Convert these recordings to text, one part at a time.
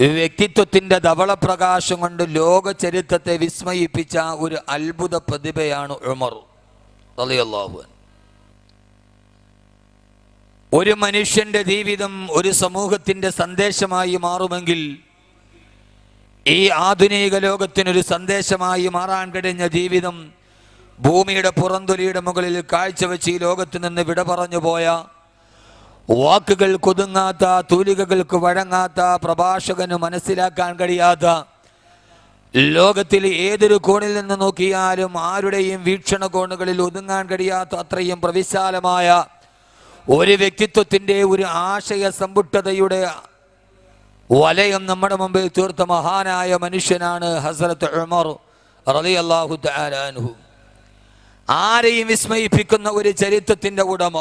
വ്യക്തിത്വത്തിന്റെ ധവളപ്രകാശം കൊണ്ട് ലോക ചരിത്രത്തെ വിസ്മയിപ്പിച്ച ഒരു അത്ഭുത പ്രതിഭയാണ് ഉമർ റളിയല്ലാഹു അൻഹു. ഒരു മനുഷ്യന്റെ ജീവിതം ഒരു സമൂഹത്തിന്റെ സന്ദേശമായി മാറുമെങ്കിൽ ഈ ആധുനിക ലോകത്തിനൊരു സന്ദേശമായി മാറാൻ കഴിഞ്ഞ ജീവിതം ഭൂമിയുടെ പുറന്തൊലിയുടെ മുകളിൽ കാഴ്ചവെച്ച് ഈ ലോകത്ത് നിന്ന് വിട പറഞ്ഞു പോയ, വാക്കുകൾ കൊതുങ്ങാത്ത, തൂലികകൾക്ക് വഴങ്ങാത്ത, പ്രഭാഷകന് മനസ്സിലാക്കാൻ കഴിയാത്ത, ലോകത്തിൽ ഏതൊരു കോണിൽ നിന്ന് നോക്കിയാലും ആരുടെയും വീക്ഷണകോണുകളിൽ ഒതുങ്ങാൻ കഴിയാത്ത അത്രയും പ്രവിശാലമായ ഒരു വ്യക്തിത്വത്തിൻ്റെ ഒരു ആശയ സമ്പുഷ്ടതയുടെ വലയം നമ്മുടെ മുമ്പിൽ തീർത്ത മഹാനായ മനുഷ്യനാണ് ഹസ്രത്ത് ഉമർ റളിയല്ലാഹു തആല അൻഹു. ആരെയും വിസ്മയിപ്പിക്കുന്ന ഒരു ചരിത്രത്തിൻ്റെ ഉടമ.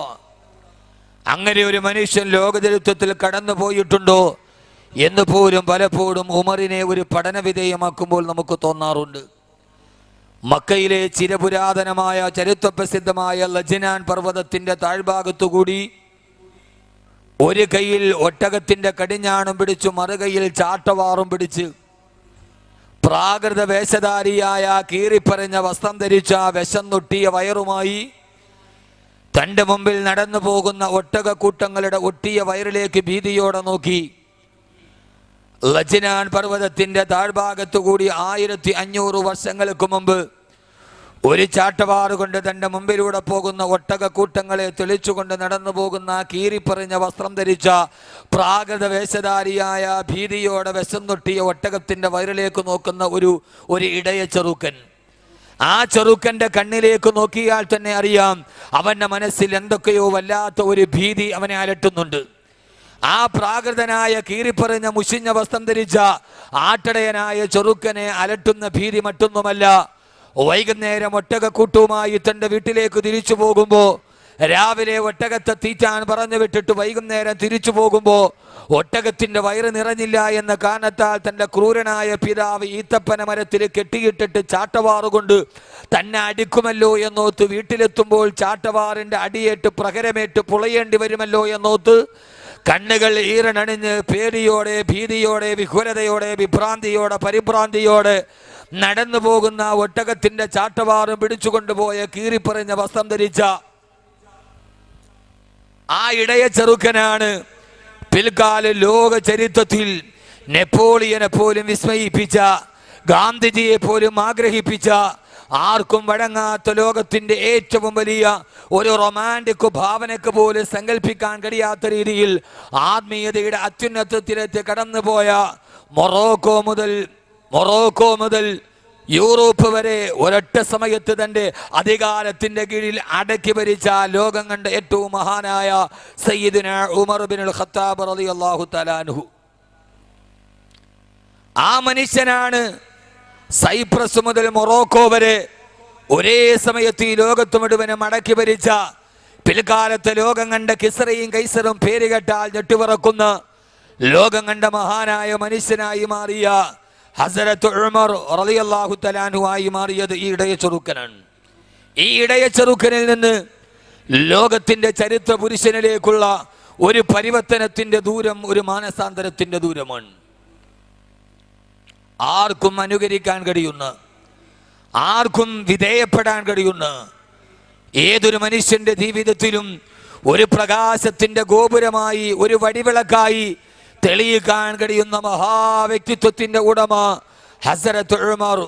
അങ്ങനെ ഒരു മനുഷ്യൻ ലോകചരിത്രത്തിൽ കടന്നു പോയിട്ടുണ്ടോ എന്ന് പോലും പലപ്പോഴും ഉമറിനെ ഒരു പഠന വിധേയമാക്കുമ്പോൾ നമുക്ക് തോന്നാറുണ്ട്. മക്കയിലെ ചിരപുരാതനമായ ചരിത്രപ്രസിദ്ധമായ ലജ്നാൻ പർവ്വതത്തിൻ്റെ താഴ്ഭാഗത്തുകൂടി ഒരു കൈയിൽ ഒട്ടകത്തിൻ്റെ കടിഞ്ഞാണും പിടിച്ചു മറുകൈയിൽ ചാട്ടവാറും പിടിച്ച് പ്രാകൃത വേഷധാരിയായ കീറിപ്പറഞ്ഞ വസ്ത്രം ധരിച്ച വിശന്നൊട്ടിയ വയറുമായി തൻ്റെ മുമ്പിൽ നടന്നു പോകുന്ന ഒട്ടകക്കൂട്ടങ്ങളുടെ ഒട്ടിയ വയറിലേക്ക് ഭീതിയോടെ നോക്കി ലജ്നാൻ പർവ്വതത്തിൻ്റെ താഴ്ഭാഗത്തുകൂടി 1500 വർഷങ്ങൾക്ക് മുമ്പ് ഒരു ചാട്ടവാറ് കൊണ്ട് തൻ്റെ മുമ്പിലൂടെ പോകുന്ന ഒട്ടകക്കൂട്ടങ്ങളെ തെളിച്ചുകൊണ്ട് നടന്നു പോകുന്ന കീറിപ്പറിഞ്ഞ വസ്ത്രം ധരിച്ച പ്രാകൃത വേഷധാരിയായ ഭീതിയോടെ വിശന്നൊട്ടിയ ഒട്ടകത്തിൻ്റെ വയറിലേക്ക് നോക്കുന്ന ഒരു ഇടയ ചെറുക്കൻ. ആ ചെറുക്കൻ്റെ കണ്ണിലേക്ക് നോക്കിയാൽ തന്നെ അറിയാം അവൻ്റെ മനസ്സിൽ എന്തൊക്കെയോ വല്ലാത്ത ഒരു ഭീതി അവനെ അലട്ടുന്നുണ്ട്. ആ പ്രാകൃതനായ കീറിപ്പറിഞ്ഞ മുഷിഞ്ഞ വസ്ത്രം ധരിച്ച ആട്ടടയനായ ചെറുക്കനെ അലട്ടുന്ന ഭീതി മറ്റൊന്നുമല്ല. വൈകുന്നേരം ഒട്ടകക്കൂട്ടവുമായി തൻ്റെ വീട്ടിലേക്ക് തിരിച്ചു പോകുമ്പോൾ, രാവിലെ ഒട്ടകത്തെ തീറ്റാൻ പറഞ്ഞു വിട്ടിട്ട് വൈകുന്നേരം തിരിച്ചു പോകുമ്പോൾ ഒട്ടകത്തിൻ്റെ വയറ് നിറഞ്ഞില്ല എന്ന കാരണത്താൽ തൻ്റെ ക്രൂരനായ പിതാവ് ഈത്തപ്പന മരത്തിൽ കെട്ടിയിട്ടിട്ട് ചാട്ടവാറുകൊണ്ട് തന്നെ അടിക്കുമല്ലോ എന്നോത്ത് വീട്ടിലെത്തുമ്പോൾ ചാട്ടവാറിൻ്റെ അടിയേറ്റ് പ്രഹരമേറ്റ് പുളയേണ്ടി വരുമല്ലോ എന്നോത്ത് കണ്ണുകൾ ഈറനണിഞ്ഞ് പേടിയോടെ, ഭീതിയോടെ, വിഹുലതയോടെ, വിഭ്രാന്തിയോടെ, പരിഭ്രാന്തിയോടെ നടന്നു പോകുന്ന ഒട്ടകത്തിൻ്റെ ചാട്ടവാറും പിടിച്ചുകൊണ്ടുപോയ കീറിപ്പറഞ്ഞ വസ്ത്രം ധരിച്ച ആ ഇടയ ചെറുക്കനാണ് പിൽക്കാല ലോക ചരിത്രത്തിൽ നെപ്പോളിയനെ പോലും വിസ്മയിപ്പിച്ച, ഗാന്ധിജിയെ പോലും ആഗ്രഹിപ്പിച്ച, ആർക്കും വഴങ്ങാത്ത ലോകത്തിൻ്റെ ഏറ്റവും വലിയ ഒരു റൊമാൻറ്റിക് ഭാവനയ്ക്ക് പോലും സങ്കല്പിക്കാൻ കഴിയാത്ത രീതിയിൽ ആത്മീയതയുടെ അത്യുന്നതത്തിലേക്ക് കടന്നുപോയ മൊറോക്കോ മുതൽ യൂറോപ്പ് വരെ ഒരൊറ്റ സമയത്ത് തൻ്റെ അധികാരത്തിൻ്റെ കീഴിൽ അടക്കി ഭരിച്ച ലോകം കണ്ട ഏറ്റവും മഹാനായ സയ്യിദുനാ ഉമർ ഇബ്നുൽ ഖത്താബ് റളിയല്ലാഹു തആല അൻഹു. ആ മനുഷ്യനാണ് സൈപ്രസ് മുതൽ മൊറോക്കോ വരെ ഒരേ സമയത്ത് ഈ ലോകത്ത് മുഴുവനും അടക്കി ഭരിച്ച, പിൽക്കാലത്ത് ലോകം കണ്ട കിസ്റയും കൈസറും പേര് കേട്ടാൽ ഞെട്ടിവിറക്കുന്ന ലോകം കണ്ട മഹാനായ മനുഷ്യനായി മാറിയ ഹസ്രത്ത് ഉമർ റളിയല്ലാഹു തആല അൻഹു ആയി മാറിയത് ഈ ഇടയ ചെറുക്കനാണ്. ഈ ഇടയ ചെറുക്കനിൽ നിന്ന് ലോകത്തിൻ്റെ ചരിത്ര പുരുഷനിലേക്കുള്ള ഒരു പരിവർത്തനത്തിൻ്റെ ദൂരം, ഒരു മാനസാന്തരത്തിൻ്റെ ദൂരമാണ്. ആർക്കും അനുകരിക്കാൻ കഴിയുന്ന, ആർക്കും വിധേയപ്പെടാൻ കഴിയുന്ന, ഏതൊരു മനുഷ്യന്റെ ജീവിതത്തിലും ഒരു പ്രകാശത്തിന്റെ ഗോപുരമായി, ഒരു വടിവിളക്കായി തെളിയിക്കാൻ കഴിയുന്ന മഹാവ്യക്തിത്വത്തിന്റെ ഉടമ ഹസ്രത്ത് ഉമർ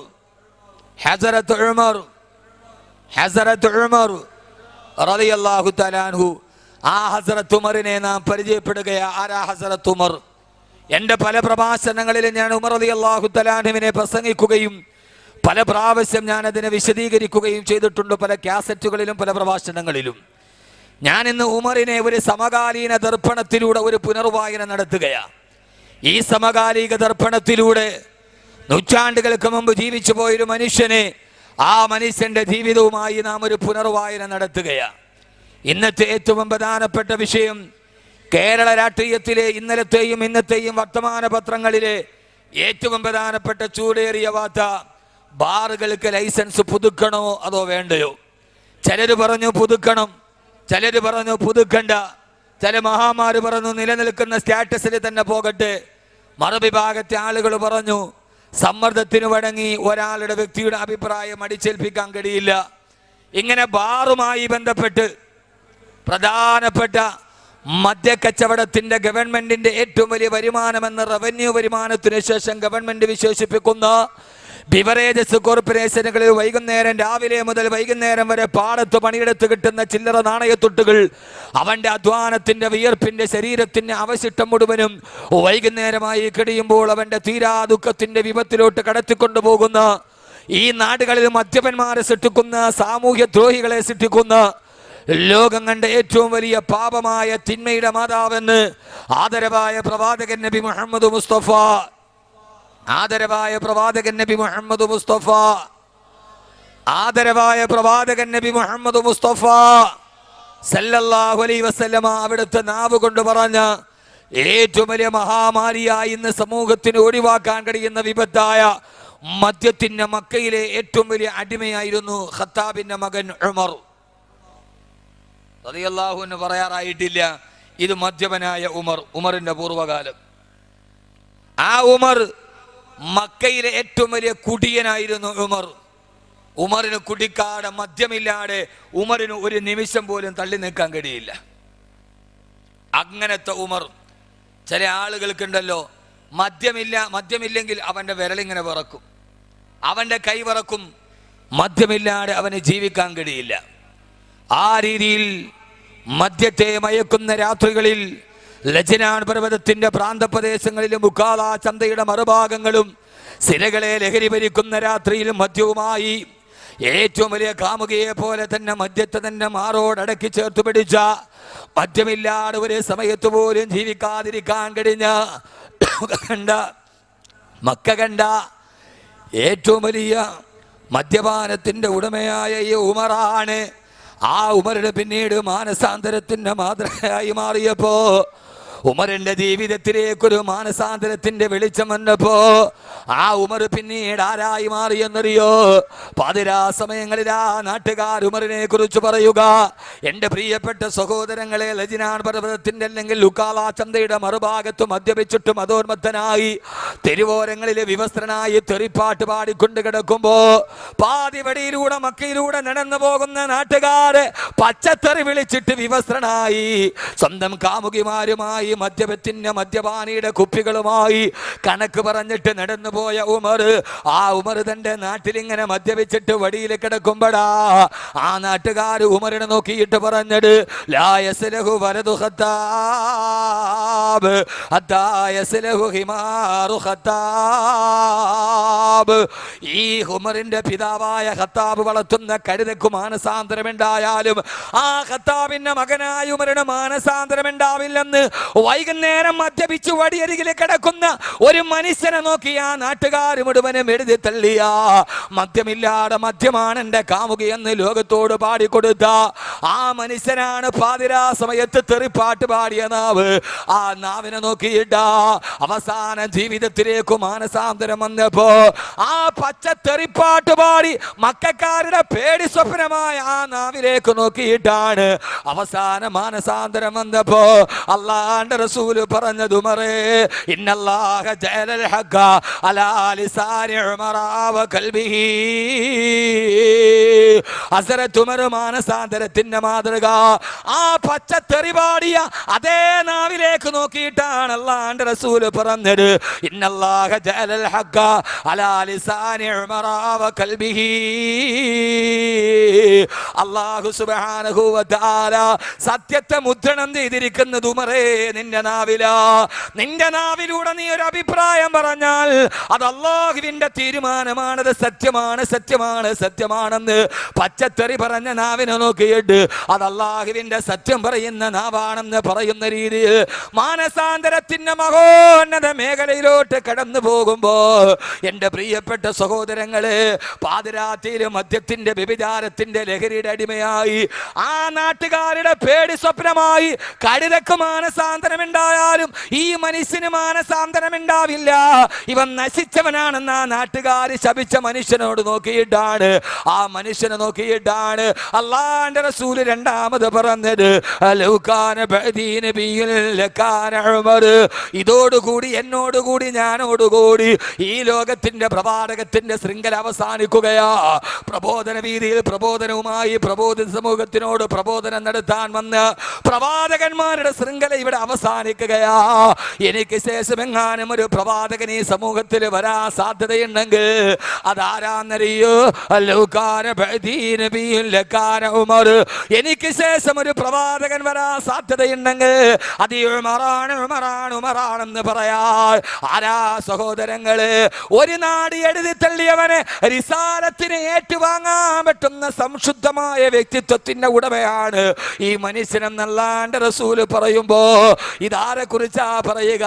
റളിയല്ലാഹു തആല അൻഹു. ആ ഹസ്രത്ത് ഉമറിനെ നാം പരിചയപ്പെടുകയാ. ആരാ ഹസ്രത്ത് ഉമർ? എൻ്റെ പല പ്രഭാഷണങ്ങളിലും ഞാൻ ഉമർ റളിയല്ലാഹു തആല അൻഹുവിനെ പ്രസംഗിക്കുകയും പല പ്രാവശ്യം ഞാൻ അതിനെ വിശദീകരിക്കുകയും ചെയ്തിട്ടുണ്ട്, പല കാസറ്റുകളിലും പല പ്രഭാഷണങ്ങളിലും. ഞാൻ ഇന്ന് ഉമറിനെ ഒരു സമകാലീന ദർപ്പണത്തിലൂടെ ഒരു പുനർവായന നടത്തുകയാണ്. ഈ സമകാലിക ദർപ്പണത്തിലൂടെ നൂറ്റാണ്ടുകൾക്ക് മുമ്പ് ജീവിച്ചു പോയൊരു മനുഷ്യനെ, ആ മനുഷ്യന്റെ ജീവിതവുമായി നാം ഒരു പുനർവായന നടത്തുകയാണ്. ഇന്നത്തെ ഏറ്റവും പ്രധാനപ്പെട്ട വിഷയം, കേരള രാഷ്ട്രീയത്തിലെ ഇന്നലത്തെയും ഇന്നത്തെയും വർത്തമാന പത്രങ്ങളിലെ ഏറ്റവും പ്രധാനപ്പെട്ട ചൂടേറിയ വാർത്ത, ബാറുകൾക്ക് ലൈസൻസ് പുതുക്കണോ അതോ വേണ്ടയോ? ചിലർ പറഞ്ഞു പുതുക്കണം, ചിലർ പറഞ്ഞു പുതുക്കണ്ട, ചില മഹാമാര് പറഞ്ഞു നിലനിൽക്കുന്ന സ്റ്റാറ്റസിൽ തന്നെ പോകട്ടെ. മറുവിഭാഗത്തെ ആളുകൾ പറഞ്ഞു, സമ്മർദ്ദത്തിന് വഴങ്ങി ഒരാളുടെ വ്യക്തിയുടെ അഭിപ്രായം അടിച്ചേൽപ്പിക്കാൻ കഴിയില്ല. ഇങ്ങനെ ബാറുമായി ബന്ധപ്പെട്ട് പ്രധാനപ്പെട്ട മദ്യക്കച്ചവടത്തിന്റെ ഗവൺമെന്റിന്റെ ഏറ്റവും വലിയ വരുമാനമെന്ന റവന്യൂ വരുമാനത്തിനു ശേഷം ഗവൺമെന്റ് വിശേഷിപ്പിക്കുന്ന ബിവറേജസ് കോർപ്പറേഷനുകളിൽ വൈകുന്നേരം രാവിലെ മുതൽ വൈകുന്നേരം വരെ പാടത്ത് പണിയെടുത്ത് കിട്ടുന്ന ചില്ലറ നാണയത്തൊട്ടുകൾ അവന്റെ അധ്വാനത്തിന്റെ വിയർപ്പിന്റെ ശരീരത്തിന്റെ അവശിഷ്ടം മുഴുവനും വൈകുന്നേരമായി കഴിയുമ്പോൾ അവന്റെ തീരാ ദുഃഖത്തിന്റെ വിപത്തിലോട്ട് കടത്തിക്കൊണ്ടുപോകുന്ന ഈ നാടുകളിൽ മദ്യപന്മാരെ സൃഷ്ടിക്കുന്ന സാമൂഹ്യ ദ്രോഹികളെ സൃഷ്ടിക്കുന്ന ലോകം കണ്ട ഏറ്റവും വലിയ പാപമായ തിന്മയുടെ മാതാവെന്ന് ആദരവായ പ്രവാചകൻ നബി മുഹമ്മദ് മുസ്തഫ ആദരവായ പ്രവാചകൻ നബി മുഹമ്മദ് മുസ്തഫ ആദരവായ പ്രവാചകൻ നബി മുഹമ്മദ് മുസ്തഫ സല്ലല്ലാഹു അലൈഹി വസല്ലമ അവിടുത്തെ നാവ് കൊണ്ട് പറഞ്ഞ ഏറ്റവും വലിയ മഹാമാരിയായി ഇന്ന് സമൂഹത്തിന് ഒഴിവാക്കാൻ കഴിയുന്ന വിപത്തായ മദ്യത്തിന്റെ മക്കയിലെ ഏറ്റവും വലിയ അടിമയായിരുന്നു ഖത്താബിന്റെ മകൻ ഉമർ റളിയല്ലാഹു അൻഹു. പറയാറായിട്ടില്ല, ഇത് മദ്യപനായ ഉമറിന്റെ പൂർവ്വകാലം. ആ ഉമർ മക്കയിലെ ഏറ്റവും വലിയ കുടിയനായിരുന്നു. ഉമറിന് കുടിക്കാതെ മദ്യമില്ലാതെ ഉമറിന് ഒരു നിമിഷം പോലും തള്ളി നിൽക്കാൻ കഴിയില്ല. അങ്ങനത്തെ ഉമർ. ചില ആളുകൾക്കുണ്ടല്ലോ, മദ്യമില്ലെങ്കിൽ അവന്റെ വിരലിങ്ങനെ വിറക്കും, അവന്റെ കൈ വിറക്കും, മദ്യമില്ലാതെ അവന് ജീവിക്കാൻ കഴിയില്ല. ആ രീതിയിൽ മദ്യത്തെ മയക്കുന്ന രാത്രികളിൽ ലജ്നാൻ പർവ്വതത്തിന്റെ പ്രാന്തപ്രദേശങ്ങളിലും മുക്കാല ചന്തയുടെ മറുഭാഗങ്ങളും സിരകളെ ലഹരി ഭരിക്കുന്ന രാത്രിയിൽ മദ്യവുമായി ഏറ്റവും വലിയ കാമുകയെ പോലെ തന്നെ മദ്യത്തെ തന്നെ മാറോടടക്കി ചേർത്ത് പിടിച്ച മദ്യമില്ലാതെ ഒരു സമയത്ത് പോലും ജീവിക്കാതിരിക്കാൻ കഴിഞ്ഞ മക്ക കണ്ട ഏറ്റവും വലിയ മദ്യപാനത്തിന്റെ ഉടമയായ ഈ ഉമറാണ്. ആ ഉമറിന് പിന്നീട് മാനസാന്തരത്തിന്റെ മാതൃകയായി മാറിയപ്പോ, ഉമറിന്റെ ജീവിതത്തിലേക്കൊരു മാനസാന്തരത്തിന്റെ വെളിച്ചം വന്നപ്പോ ആ ഉമർ പിന്നീട് ആരായി മാറിയെന്നറിയോ? പാതിരാ സമയങ്ങളിൽ ആ നാട്ടുകാർ ഉമറിനെ കുറിച്ച് പറയുക, എന്റെ പ്രിയപ്പെട്ട സഹോദരങ്ങളെ, ലജ്നാൻ പർവ്വതത്തിന്റെ അല്ലെങ്കിൽ ലുക്കാല ചന്തയുടെ മറുഭാഗത്ത് മദ്യപിച്ചിട്ട് മതോന്മത്തനായി തെരുവോരങ്ങളിലെ വിവസ്ത്രനായി തെറിപ്പാട്ട് പാടിക്കൊണ്ട് കിടക്കുമ്പോ പാതിവടിയിലൂടെ മക്കയിലൂടെ നടന്നു പോകുന്ന നാട്ടുകാര് പച്ചത്തെറി വിളിച്ചിട്ട് വിവസ്ത്രനായി സ്വന്തം കാമുകിമാരുമായി മദ്യപത്തിന്റെ മദ്യപാനിയുടെ കുപ്പികളുമായി കണക്ക് പറഞ്ഞിട്ട് നടന്നു പോയ ഉമർ, ആ ഉമർ തന്റെ നാട്ടിൽ ഇങ്ങനെ മദ്യപിച്ചിട്ട് വടിയിൽ കിടക്കുമ്പോഴാ ആ നാട്ടുകാർ ഉമറിനെ നോക്കിയിട്ട് പറഞ്ഞത്, ലാ യസ്ലഹു വലദു ഖത്താബ് ഹത്താ യസ്ലഹു ഹിമാറു ഖത്താബ്. ഈ ഉമറിന്റെ പിതാവായ ഖത്താബ് വളർത്തുന്ന കഴുതക്ക് മാനസാന്തരമുണ്ടായാലും ആ ഖത്താബിന്റെ മകനായ ഉമറിന് മാനസാന്തരമുണ്ടാവില്ലെന്ന് വൈകുന്നേരം മദ്യപിച്ച് വടിയരികിൽ കിടക്കുന്ന ഒരു മനുഷ്യനെ നോക്കി ആ നാട്ടുകാർ മുഴുവനും എഴുതി തള്ളിയ മദ്യമില്ലാതെ മദ്യമാണ് എന്റെ കാമുകയെന്ന് ലോകത്തോട് പാടിക്കൊടുത്ത ആ മനുഷ്യനാണ് പാതിരാ സമയത്ത് തെറിപ്പാട്ട് പാടിയ നാവ്. ആ നാവിനെ നോക്കിയിട്ട അവസാന ജീവിതത്തിലേക്ക് മാനസാന്തരം വന്നപ്പോ ആ പച്ച തെറിപ്പാട്ട് പാടി മക്കാരുടെ പേടി സ്വപ്നമായ ആ നാവിലേക്ക് നോക്കിയിട്ടാണ് അവസാന മാനസാന്തരം വന്നപ്പോ അല്ലാഹുവിന്റെ റസൂൽ പറഞ്ഞത്, ഉമറേ, ഇന്നല്ലാഹ ജഅലൽ ഹഖ അലാ ലിസാനി ഉമറ വ ഖൽബിഹി. ഹസ്രത്ത് ഉമർ മാനസാന്തരത്തിന്റെ മാതൃക ആ പച്ച തെറിപാടിയ അതേ നാവിലേക്ക് നോക്കിയിട്ടാണ് അല്ലാഹുവിന്റെ റസൂൽ പറഞ്ഞത്, ഇന്നല്ലാഹ ജഅലൽ ഹഖ അലാ ലിസാനി ഉമറ വ ഖൽബിഹി. അല്ലാഹു സുബ്ഹാനഹു വ തആല സത്യത്തെ മുദ്രണം ചെയ്തിരിക്കുന്നത് ഉമറേ നിന്റെ നാവിലാ. നിന്റെ നാവിലൂടെ നീ ഒരു അഭിപ്രായം പറഞ്ഞാൽ അത് അല്ലാഹുവിന്റെ തീരുമാനമാണത്, സത്യമാണെന്ന് പച്ചത്തെറി പറഞ്ഞ നാവിനെ നോക്കിയിട്ട് അത് അല്ലാഹുവിന്റെ സത്യം പറയുന്ന നാവാണെന്ന് പറയുന്ന രീതിയിൽ മാനസാന്തരത്തിന്റെ മഹോന്നത മേഖലയിലോട്ട് കടന്നു പോകുമ്പോ എന്റെ പ്രിയപ്പെട്ട സഹോദരങ്ങളെ, പാതിരാത്രിയിൽ മദ്യത്തിന്റെ വ്യഭിചാരത്തിന്റെ ലഹരിയുടെ അടിമയായി ആ നാട്ടുകാരുടെ പേടി സ്വപ്നമായി കഴുതക്ക് മാനസാന്തരം മാനസാന്തരമുണ്ടായാലും ഈ മനുഷ്യന് മാനസാന്തരമുണ്ടാവില്ല. ഇവൻ നശിച്ചവനാണെന്ന് ആ നാട്ടുകാർ ശപിച്ച മനുഷ്യനോട് നോക്കിയിട്ടാണ്, ആ മനുഷ്യനെ നോക്കിയിട്ടാണ് അല്ലാഹുവിന്റെ റസൂൽ രണ്ടാമത് പറഞ്ഞത്, ഇതോടുകൂടി എന്നോടുകൂടി ഞാനോടുകൂടി ഈ ലോകത്തിന്റെ പ്രവാചകത്തിന്റെ ശൃംഖല അവസാനിക്കുകയാ. പ്രബോധന വീതിയിൽ പ്രബോധനവുമായി പ്രബോധിത സമൂഹത്തിനോട് പ്രബോധനം നടത്താൻ വന്ന പ്രവാചകന്മാരുടെ ശൃംഖല ഇവിടെ അവസാനിക്കുകയാ. എനിക്ക് ശേഷം എങ്ങാനും ഒരു പ്രവാചകൻ ഈ സമൂഹത്തിൽ വരാൻ സാധ്യതയുണ്ടെങ്കിൽ അതാരാന്നറിയോ? എനിക്ക് ശേഷം ഒരു പ്രവാചകൻ വരാൻ സാധ്യതയുണ്ടെങ്കിൽ അത് ഉമറാണെന്ന് പറയാ. ആരാ സഹോദരങ്ങള്? ഒരു നാട് എഴുതി തള്ളിയവനെ റിസാലത്തിനെ ഏറ്റുവാങ്ങാൻ പറ്റുന്ന സംശുദ്ധമായ വ്യക്തിത്വത്തിന്റെ ഉടമയാണ് ഈ മനുഷ്യനെന്നല്ലാണ്ട് റസൂല് പറയുമ്പോ ഇതാരെ കുറിച്ചാ പറയുക?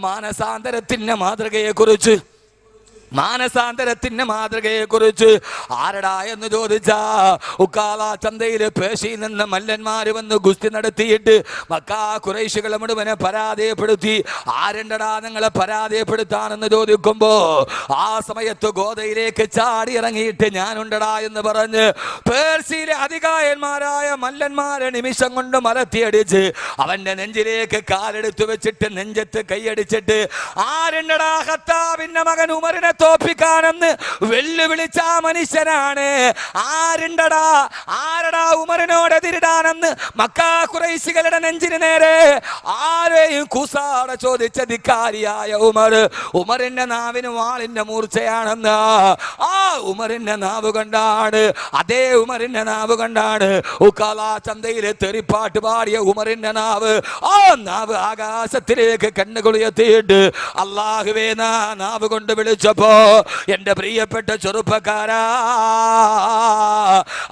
മാനസാന്തരത്തിന്റെ മാതൃകയെ കുറിച്ച്. മാനസാന്തരത്തിന്റെ മാതൃകയെ കുറിച്ച് ആരടാ എന്ന് ചോദിച്ചാ, ഉക്കാല ചന്തയിൽ പേശിയിൽ നിന്ന് മല്ലന്മാര് വന്ന് ഗുസ്തി നടത്തിയിട്ട് മക്കാ ഖുറൈശികളെ മുഴുവനെ പരാജയപ്പെടുത്തി. ആരുണ്ടടാ നിങ്ങളെ പരാജയപ്പെടുത്താനെന്ന് ചോദിക്കുമ്പോ ആ സമയത്ത് ഗോതയിലേക്ക് ചാടി ഇറങ്ങിയിട്ട് ഞാനുണ്ടടാ എന്ന് പറഞ്ഞ് പേർഷ്യയിലെ അധികായന്മാരായ മല്ലന്മാരെ നിമിഷം കൊണ്ട് മലത്തിയടിച്ച് അവന്റെ നെഞ്ചിലേക്ക് കാലെടുത്തു വെച്ചിട്ട് നെഞ്ചത്ത് കൈയടിച്ചിട്ട് ആരുണ്ടടാ ഖത്താബിന്റെ മകൻ ഉമറിനെ തോപ്പിക്കാനെന്ന് വെല്ലുവിളിച്ച മനുഷ്യനാണ്. ആരടാ ഉമറിനോട് എതിരിടാനെന്ന് മക്കാ ഖുറൈശികളുടെ നെഞ്ചിന് നേരെ ആരെയും കൂസാടെ ചോദിച്ച ധിക്കാരിയായ ഉമറിന്റെ നാവിന് വാളിന്റെ മൂർച്ചയാണെന്ന്. ആ ഉമറിന്റെ നാവ് കൊണ്ടാണ്, അതേ ഉമറിന്റെ നാവ് കൊണ്ടാണ് ഉക്കാല ചന്തയിലെ തെറിപ്പാട്ട് പാടിയ ഉമറിന്റെ നാവ്. ആ നാവ് ആകാശത്തിലേക്ക് കണ്ണുകുളിയെത്തിയിട്ട് അല്ലാഹുവേ നാവ് കൊണ്ട് വിളിച്ചപ്പോ എന്റെ പ്രിയപ്പെട്ട ചെറുപ്പക്കാരാ,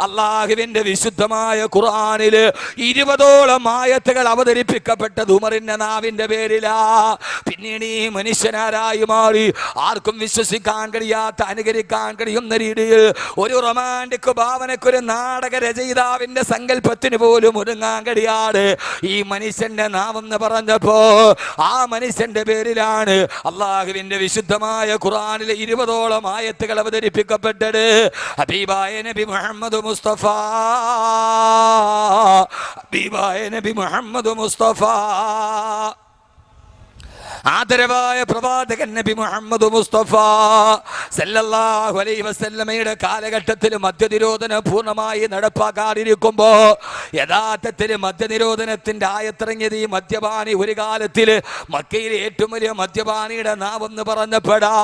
അല്ലാഹുവിന്റെ വിശുദ്ധമായ ഖുർആനില് 20ഓളം ആയത്തുകൾ അവതരിപ്പിക്കപ്പെട്ടത് ഉമറിന്റെ നാവിന്റെ പേരിലാ. പിന്നീട് ഈ മനുഷ്യനാരായി മാറി ആർക്കും വിശ്വസിക്കാൻ കഴിയാത്ത, അനുകരിക്കാൻ കഴിയുന്ന രീതിയിൽ ഒരു റൊമാൻറ്റിക് ഭാവനക്കൊരു നാടക രചയിതാവിന്റെ സങ്കല്പത്തിന് പോലും ഒരുങ്ങാൻ കഴിയാതെ ഈ മനുഷ്യന്റെ നാവെന്ന് പറഞ്ഞപ്പോ ആ മനുഷ്യന്റെ പേരിലാണ് അല്ലാഹുവിന്റെ വിശുദ്ധമായ ഖുർആനിൽ 20ഓളം ആയത്തുകൾ അവതരിപ്പിക്കപ്പെട്ടത്. ഹബീബായ നബി മുഹമ്മദ് മുസ്തഫ, ഹബീബായ നബി മുഹമ്മദ് മുസ്തഫ, ആദരവായ പ്രവാചകൻ നബി മുഹമ്മദ് മുസ്തഫ സല്ലല്ലാഹു അലൈഹി വസല്ലമയുടെ കാലഘട്ടത്തിൽ മദ്യനിരോധനം പൂർണ്ണമായി നടപ്പാക്കാതിരിക്കുമ്പോ യഥാർത്ഥത്തിൽ മദ്യനിരോധനത്തിന്റെ ആയത്തിറങ്ങിയത് ഈ മദ്യപാനി ഒരു കാലത്തിൽ മക്കയിലെ ഏറ്റവും വലിയ മദ്യപാനിയുടെ നാവെന്ന് പറഞ്ഞപ്പെടാ.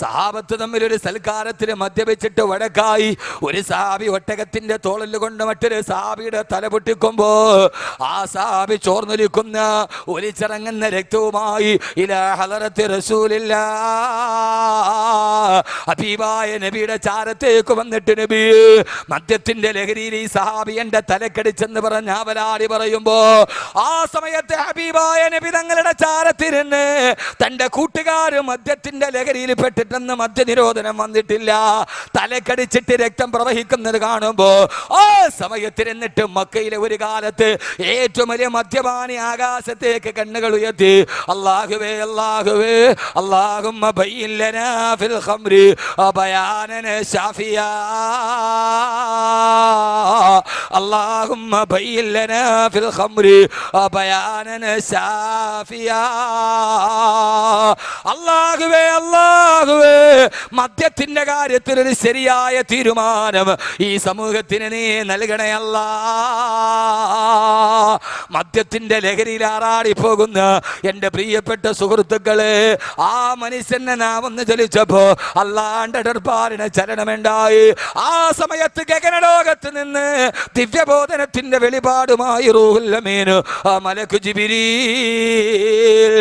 സഹാബത്ത് തമ്മിൽ ഒരു സൽക്കാരത്തിൽ മദ്യപിച്ചിട്ട് വഴക്കായി. ഒരു സഹാബി ഒട്ടകത്തിന്റെ തോളിൽ കൊണ്ട് മറ്റൊരു സഹാബിയുടെ തല പൊട്ടിക്കുമ്പോ ആ സഹാബി ചോർന്നൊലിക്കുന്ന ഒലിച്ചിറങ്ങുന്ന രക്തവുമായി ഇലാ ഹളറത്തി റസൂലില്ലാഹ്, ഹബീബായ നബിയുടെ ചാരത്തേക്ക് വന്നിട്ട് നബി മദ്യത്തിന്റെ ലഹരിയിൽ ഈ സഹാബി എന്റെ തലക്കടിച്ചെന്ന് പറഞ്ഞ അവലാടി പറയുമ്പോ ആ സമയത്ത് ഹബീബായ നബി തങ്ങളുടെ ചാരത്തിരുന്ന് തന്റെ കൂട്ടുകാര് മദ്യത്തിന്റെ ലഹരിയിൽ പെട്ടിട്ടെന്ന് മദ്യനിരോധനം വന്നിട്ടില്ല, തലക്കടിച്ചിട്ട് രക്തം പ്രവഹിക്കുന്നത് കാണുമ്പോ ആ സമയത്തിരുന്നിട്ട് മക്കയിലെ ഒരു കാലത്ത് ഏറ്റവും വലിയ മദ്യപാനി ആകാശത്തേക്ക് കണ്ണുകൾ ഉയർത്തി അല്ലാഹുവേ അല്ലാഹുവേ അല്ലാഹുമ്മ ബയ്യിൻ ലനാ ഫിൽ ഖംരി ബയാനൻ ശാഫിയാ, അല്ലാഹുമ്മ ബയ്യിൻ ലനാ ഫിൽ ഖംരി ബയാനൻ ശാഫിയാ. അല്ലാഹുവേ അല്ലാഹുവേ മദ്യത്തിന്റെ കാര്യത്തിൽ ഒരു ശരിയായ തീരുമാനം ഈ സമൂഹത്തിന് നീ നൽകണേ അല്ലാ. മദ്യത്തിന്റെ ലഹരിയിൽ ആറാടി പോകുന്ന എന്റെ പ്രിയപ്പെട്ട സുഹൃത്തുക്കളെ, ആ മനുഷ്യനെ നാം ഒന്ന് ചലിച്ചപ്പോ അല്ലാണ്ട് ദർബാറിന് ചലനമുണ്ടായി. ആ സമയത്ത് ഗഗനലോകത്ത് നിന്ന് ദിവ്യബോധനത്തിന്റെ വെളിപാടുമായി റൂഹുൽ അമീൻ മലക്ക് ജിബ്രീൽ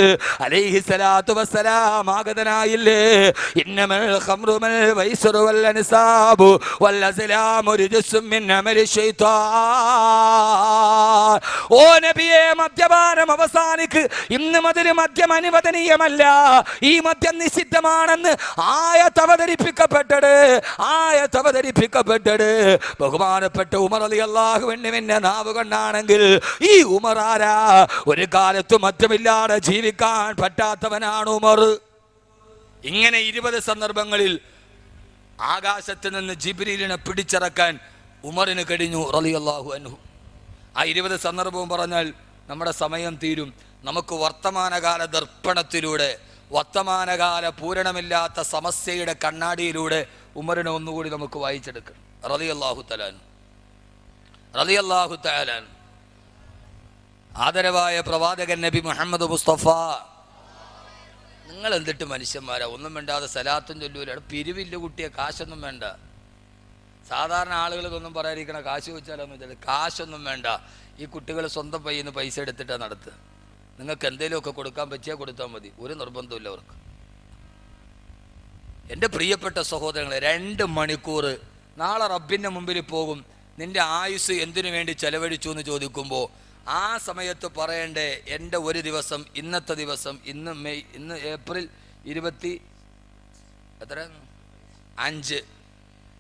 അലൈഹിസ്സലാത്തു വസ്സലാം ആഗതനായില്ലേ. ഇന്നമൽ ഖംറു വൽ വൈസ്റു വൽ അൻസാബു വൽ അസ്ലാമു റിജ്സും മിൻ അമലി ശൈത്താൻ. ഓ നബിയെ, മദ്യപാനം അവസാനിക്ക്. ഇന്ന് മുതൽ മദ്യം അനുവദനീയമല്ല, ഈ മദ്യം നിഷിദ്ധമാണെന്ന് ആയത്ത് അവതരിപ്പിക്കപ്പെട്ടത് ബഹുമാനപ്പെട്ട ഉമർ ഉമർ റളിയല്ലാഹു അൻഹുവിന്റെ നാവ് കൊണ്ടാണെങ്കിൽ ഈ ഉമർ ആരാ? ഒരു കാലത്തും മറ്റുമില്ലാതെ ജീവിക്കാൻ പറ്റാത്തവനാണ് ഉമർ. ഇങ്ങനെ 20 സന്ദർഭങ്ങളിൽ ആകാശത്ത് നിന്ന് ജിബ്രീലിനെ പിടിച്ചിറക്കാൻ ഉമറിന് കഴിഞ്ഞു റളിയല്ലാഹു അൻഹു. ആ 20 സന്ദർഭവും പറഞ്ഞാൽ നമ്മുടെ സമയം തീരും. നമുക്ക് വർത്തമാനകാല ദർപ്പണത്തിലൂടെ, വർത്തമാനകാല പൂരണമില്ലാത്ത സമസ്യയുടെ കണ്ണാടിയിലൂടെ ഉമറിനെ ഒന്നുകൂടി നമുക്ക് വായിച്ചെടുക്കണം. റളിയല്ലാഹു തആല അൻഹു. ആദരവായ പ്രവാചകൻ നബി മുഹമ്മദ് മുസ്തഫ, നിങ്ങൾ എന്തിട്ട് മനുഷ്യന്മാരാ, ഒന്നും വേണ്ടാതെ സലാത്തും ചൊല്ലൂല, പിരിവില്ല കുട്ടിയെ, കാശൊന്നും വേണ്ട. സാധാരണ ആളുകൾ ഇതൊന്നും പറയാതിരിക്കണം, കാശ് വെച്ചാലൊന്നും വെച്ചാൽ കാശൊന്നും വേണ്ട. ഈ കുട്ടികൾ സ്വന്തം പയ്യിൽ നിന്ന് പൈസ എടുത്തിട്ടാണ് നടത്തുക. നിങ്ങൾക്ക് എന്തെങ്കിലുമൊക്കെ കൊടുക്കാൻ പറ്റിയാൽ കൊടുത്താൽ മതി, ഒരു നിർബന്ധമില്ല അവർക്ക്. എൻ്റെ പ്രിയപ്പെട്ട സഹോദരങ്ങളെ, 2 മണിക്കൂർ നാളെ റബ്ബിൻ്റെ മുമ്പിൽ പോകും. നിൻ്റെ ആയുസ് എന്തിനു വേണ്ടി ചെലവഴിച്ചു എന്ന് ചോദിക്കുമ്പോൾ ആ സമയത്ത് പറയണ്ടേ, എൻ്റെ ഒരു ദിവസം, ഇന്നത്തെ ദിവസം, ഇന്ന് ഏപ്രിൽ 25,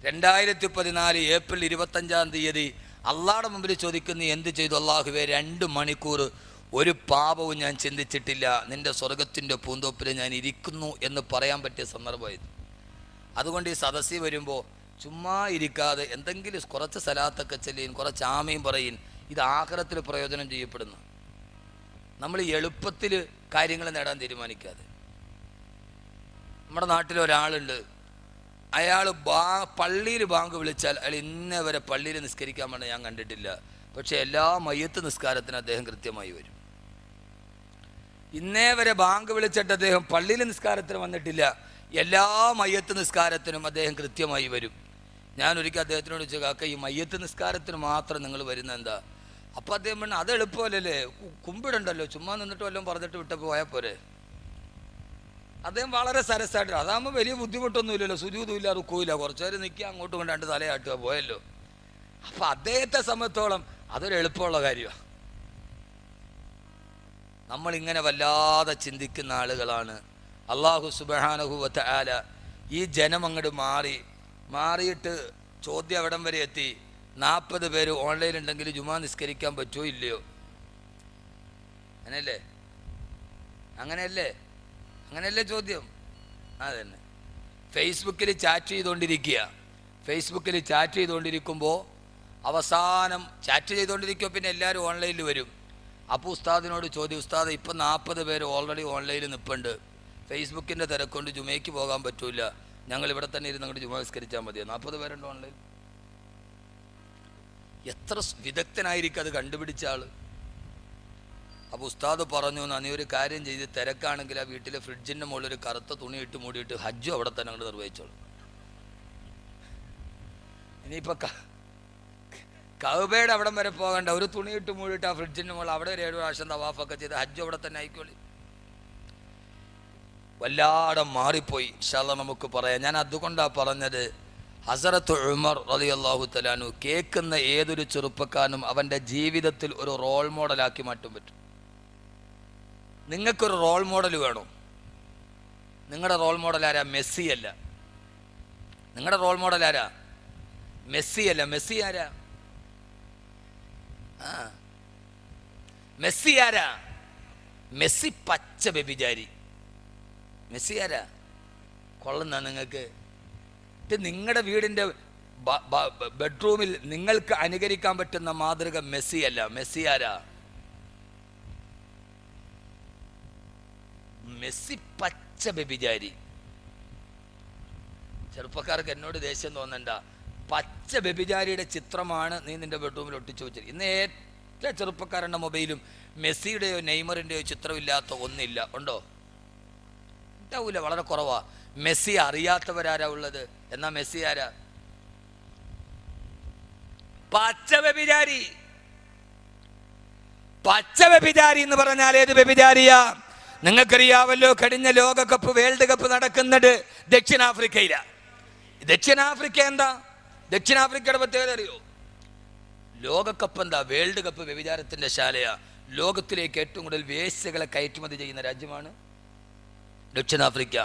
2014 ഏപ്രിൽ 25-ാം തീയതി അള്ളാഹുടെ മുമ്പിൽ ചോദിക്കുന്ന എന്ത് ചെയ്തു? അള്ളാഹുവേ, 2 മണിക്കൂർ ഒരു പാപവും ഞാൻ ചിന്തിച്ചിട്ടില്ല, നിൻ്റെ സ്വർഗത്തിൻ്റെ പൂന്തോപ്പിൽ ഞാൻ ഇരിക്കുന്നു എന്ന് പറയാൻ പറ്റിയ സന്ദർഭമായിരുന്നു. അതുകൊണ്ട് ഈ സദസ്സിൽ വരുമ്പോൾ ചുമ്മാ ഇരിക്കാതെ എന്തെങ്കിലും കുറച്ച് സലാത്തൊക്കെ ചെല്ലിയും കുറച്ച് ആമയും പറയും. ഇത് ആഖിറത്തിൽ പ്രയോജനം ചെയ്യപ്പെടുന്നു. നമ്മൾ എളുപ്പത്തിൽ കാര്യങ്ങൾ നേടാൻ തീരുമാനിക്കാതെ. നമ്മുടെ നാട്ടിൽ ഒരാളുണ്ട്, അയാൾ പള്ളിയിൽ ബാങ്ക് വിളിച്ചാൽ അയാൾ ഇന്നേ വരെ പള്ളിയിൽ നിസ്കരിക്കാൻ വേണ്ടി ഞാൻ കണ്ടിട്ടില്ല. പക്ഷെ എല്ലാ മയ്യത്ത് നിസ്കാരത്തിനും അദ്ദേഹം കൃത്യമായി വരും. ഇന്നേ വരെ ബാങ്ക് വിളിച്ചിട്ട് അദ്ദേഹം പള്ളിയിൽ നിസ്കാരത്തിന് വന്നിട്ടില്ല. എല്ലാ മയ്യത്ത് നിസ്കാരത്തിനും അദ്ദേഹം കൃത്യമായി വരും. ഞാൻ ഒരിക്കൽ അദ്ദേഹത്തിനോട് ചോദിച്ചു, കാക്ക, ഈ മയ്യത്ത് നിസ്കാരത്തിന് മാത്രം നിങ്ങൾ വരുന്ന എന്താ? അപ്പം അദ്ദേഹം പറഞ്ഞു, അത് എളുപ്പമല്ലല്ലേ, കുമ്പിടണ്ടല്ലോ, ചുമ്മാ നിന്നിട്ട് വല്ലതും പറഞ്ഞിട്ട് വിട്ടപ്പോൾ പോയാൽ പോരെ. അദ്ദേഹം വളരെ സരസായിട്ട്, അതാകുമ്പോൾ വലിയ ബുദ്ധിമുട്ടൊന്നുമില്ലല്ലോ, സുജൂതുമില്ല, റുക്കൂല്ല, കുറച്ചു നേരം നിൽക്കുക, അങ്ങോട്ടും കൊണ്ട് 2 തലയാട്ടുക, പോയല്ലോ. അപ്പം അദ്ദേഹത്തെ സംബന്ധിച്ചോളം അതൊരു എളുപ്പമുള്ള കാര്യമാണ്. നമ്മളിങ്ങനെ വല്ലാതെ ചിന്തിക്കുന്ന ആളുകളാണ്. അല്ലാഹു സുബ്ഹാനഹു വ തആല ഈ ജനം അങ്ങോട്ട് മാറിയിട്ട് ചോദ്യം എവിടം വരെ എത്തി? 40 പേര് ഓൺലൈനുണ്ടെങ്കിൽ ജുമാ നിസ്കരിക്കാൻ പറ്റുമോ ഇല്ലയോ? അങ്ങനെയല്ലേ ചോദ്യം? അതന്നെ. ഫേസ്ബുക്കിൽ ചാറ്റ് ചെയ്തുകൊണ്ടിരിക്കുമ്പോൾ അവസാനം ചാറ്റ് ചെയ്തുകൊണ്ടിരിക്കുമ്പോൾ പിന്നെ എല്ലാവരും ഓൺലൈനിൽ വരും. അപ്പോൾ ഉസ്താദിനോട് ചോദ്യം, ഉസ്താദ്, ഇപ്പം 40 പേര് ഓൾറെഡി ഓൺലൈനിൽ നിൽപ്പുണ്ട്, ഫേസ്ബുക്കിൻ്റെ തിരക്കൊണ്ട് ജുമയ്ക്ക് പോകാൻ പറ്റൂല, ഞങ്ങൾ ഇവിടെ തന്നെ ഇരുന്ന് അങ്ങോട്ട് ജുമാ നിസ്കരിച്ചാൽ മതിയോ? 40 പേരുണ്ട് ഓൺലൈൻ. എത്ര വിദഗ്ധനായിരിക്കും അത് കണ്ടുപിടിച്ച ആള്. അപ്പോൾ ഉസ്താദ് പറഞ്ഞു, നീ ഒരു കാര്യം ചെയ്ത്, തിരക്കാണെങ്കിൽ ആ വീട്ടിലെ ഫ്രിഡ്ജിൻ്റെ മുകളിൽ ഒരു കറുത്ത തുണി ഇട്ട് മൂടിയിട്ട് ഹജ്ജും അവിടെ തന്നെ അങ്ങോട്ട് നിർവഹിച്ചോളൂ. ഇനിയിപ്പോൾ കഅബയുടെ അവിടം വരെ പോകണ്ട, ഒരു തുണി ഇട്ട് മൂടിയിട്ട് ആ ഫ്രിഡ്ജിൻ്റെ മുകളിൽ അവിടെ ഒരു 7 പ്രാവശ്യം തവാഫൊക്കെ ചെയ്ത് ഹജ്ജും അവിടെ തന്നെ ആയിക്കോളി. വല്ലാതെ മാറിപ്പോയി. ഇൻഷാ അല്ലാഹ് നമുക്ക് പറയാം. ഞാൻ അതുകൊണ്ടാണ് പറഞ്ഞത്, ഹസരത്ത് ഉമർ റളിയല്ലാഹു തആല അൻഹു കേൾക്കുന്ന ഏതൊരു ചെറുപ്പക്കാരനും അവൻ്റെ ജീവിതത്തിൽ ഒരു റോൾ മോഡലാക്കി മാറ്റാൻ പറ്റും. നിങ്ങൾക്കൊരു റോൾ മോഡൽ വേണോ? നിങ്ങളുടെ റോൾ മോഡൽ ആരാ? മെസ്സി അല്ല. നിങ്ങളുടെ റോൾ മോഡൽ ആരാ? മെസ്സി അല്ല. മെസ്സി ആരാ? മെസ്സി ആരാ? മെസ്സി പച്ച വ്യഭിചാരി. മെസ്സി ആരാ? കൊള്ളുന്ന നിങ്ങൾക്ക് നിങ്ങളുടെ വീടിൻ്റെ ബെഡ്റൂമിൽ നിങ്ങൾക്ക് അനുകരിക്കാൻ പറ്റുന്ന മാതൃക മെസ്സി അല്ല. മെസ്സി ആരാ? മെസ്സി പച്ച വ്യഭിചാരി. ചെറുപ്പക്കാർക്ക് എന്നോട് ദേഷ്യം തോന്നണ്ട. പച്ച വ്യഭിചാരിയുടെ ചിത്രമാണ് നീ നിന്റെ ബെഡ്റൂമിൽ ഒട്ടിച്ചു വെച്ചത്. ഇന്ന് ഏറ്റവും ചെറുപ്പക്കാരുടെ മൊബൈലും മെസ്സിയുടെയോ നെയ്മറിൻ്റെയോ ചിത്രമില്ലാത്ത ഒന്നില്ല. ഉണ്ടോ? ഉണ്ടാവൂല, വളരെ കുറവാ. മെസ്സി അറിയാത്തവരാരാ ഉള്ളത്? എന്നാ മെസ്സി ആരാ? പച്ച വ്യഭിചാരി. പച്ച വ്യഭിചാരി എന്ന് പറഞ്ഞാൽ ഏത് വ്യഭിചാരിയാ? നിങ്ങൾക്കറിയാവല്ലോ, കഴിഞ്ഞ ലോകകപ്പ്, വേൾഡ് കപ്പ് നടക്കുന്നത് ദക്ഷിണാഫ്രിക്കയിലാണ്. ദക്ഷിണാഫ്രിക്ക എന്താ? ദക്ഷിണാഫ്രിക്കയുടെ പ്രത്യേകത അറിയോ? ലോകകപ്പ് എന്താ? വേൾഡ് കപ്പ് വ്യഭിചാരത്തിന്റെ ശാലയാ. ലോകത്തിലേക്ക് ഏറ്റവും കൂടുതൽ വേശ്യകളെ കയറ്റുമതി ചെയ്യുന്ന രാജ്യമാണ് ദക്ഷിണാഫ്രിക്ക.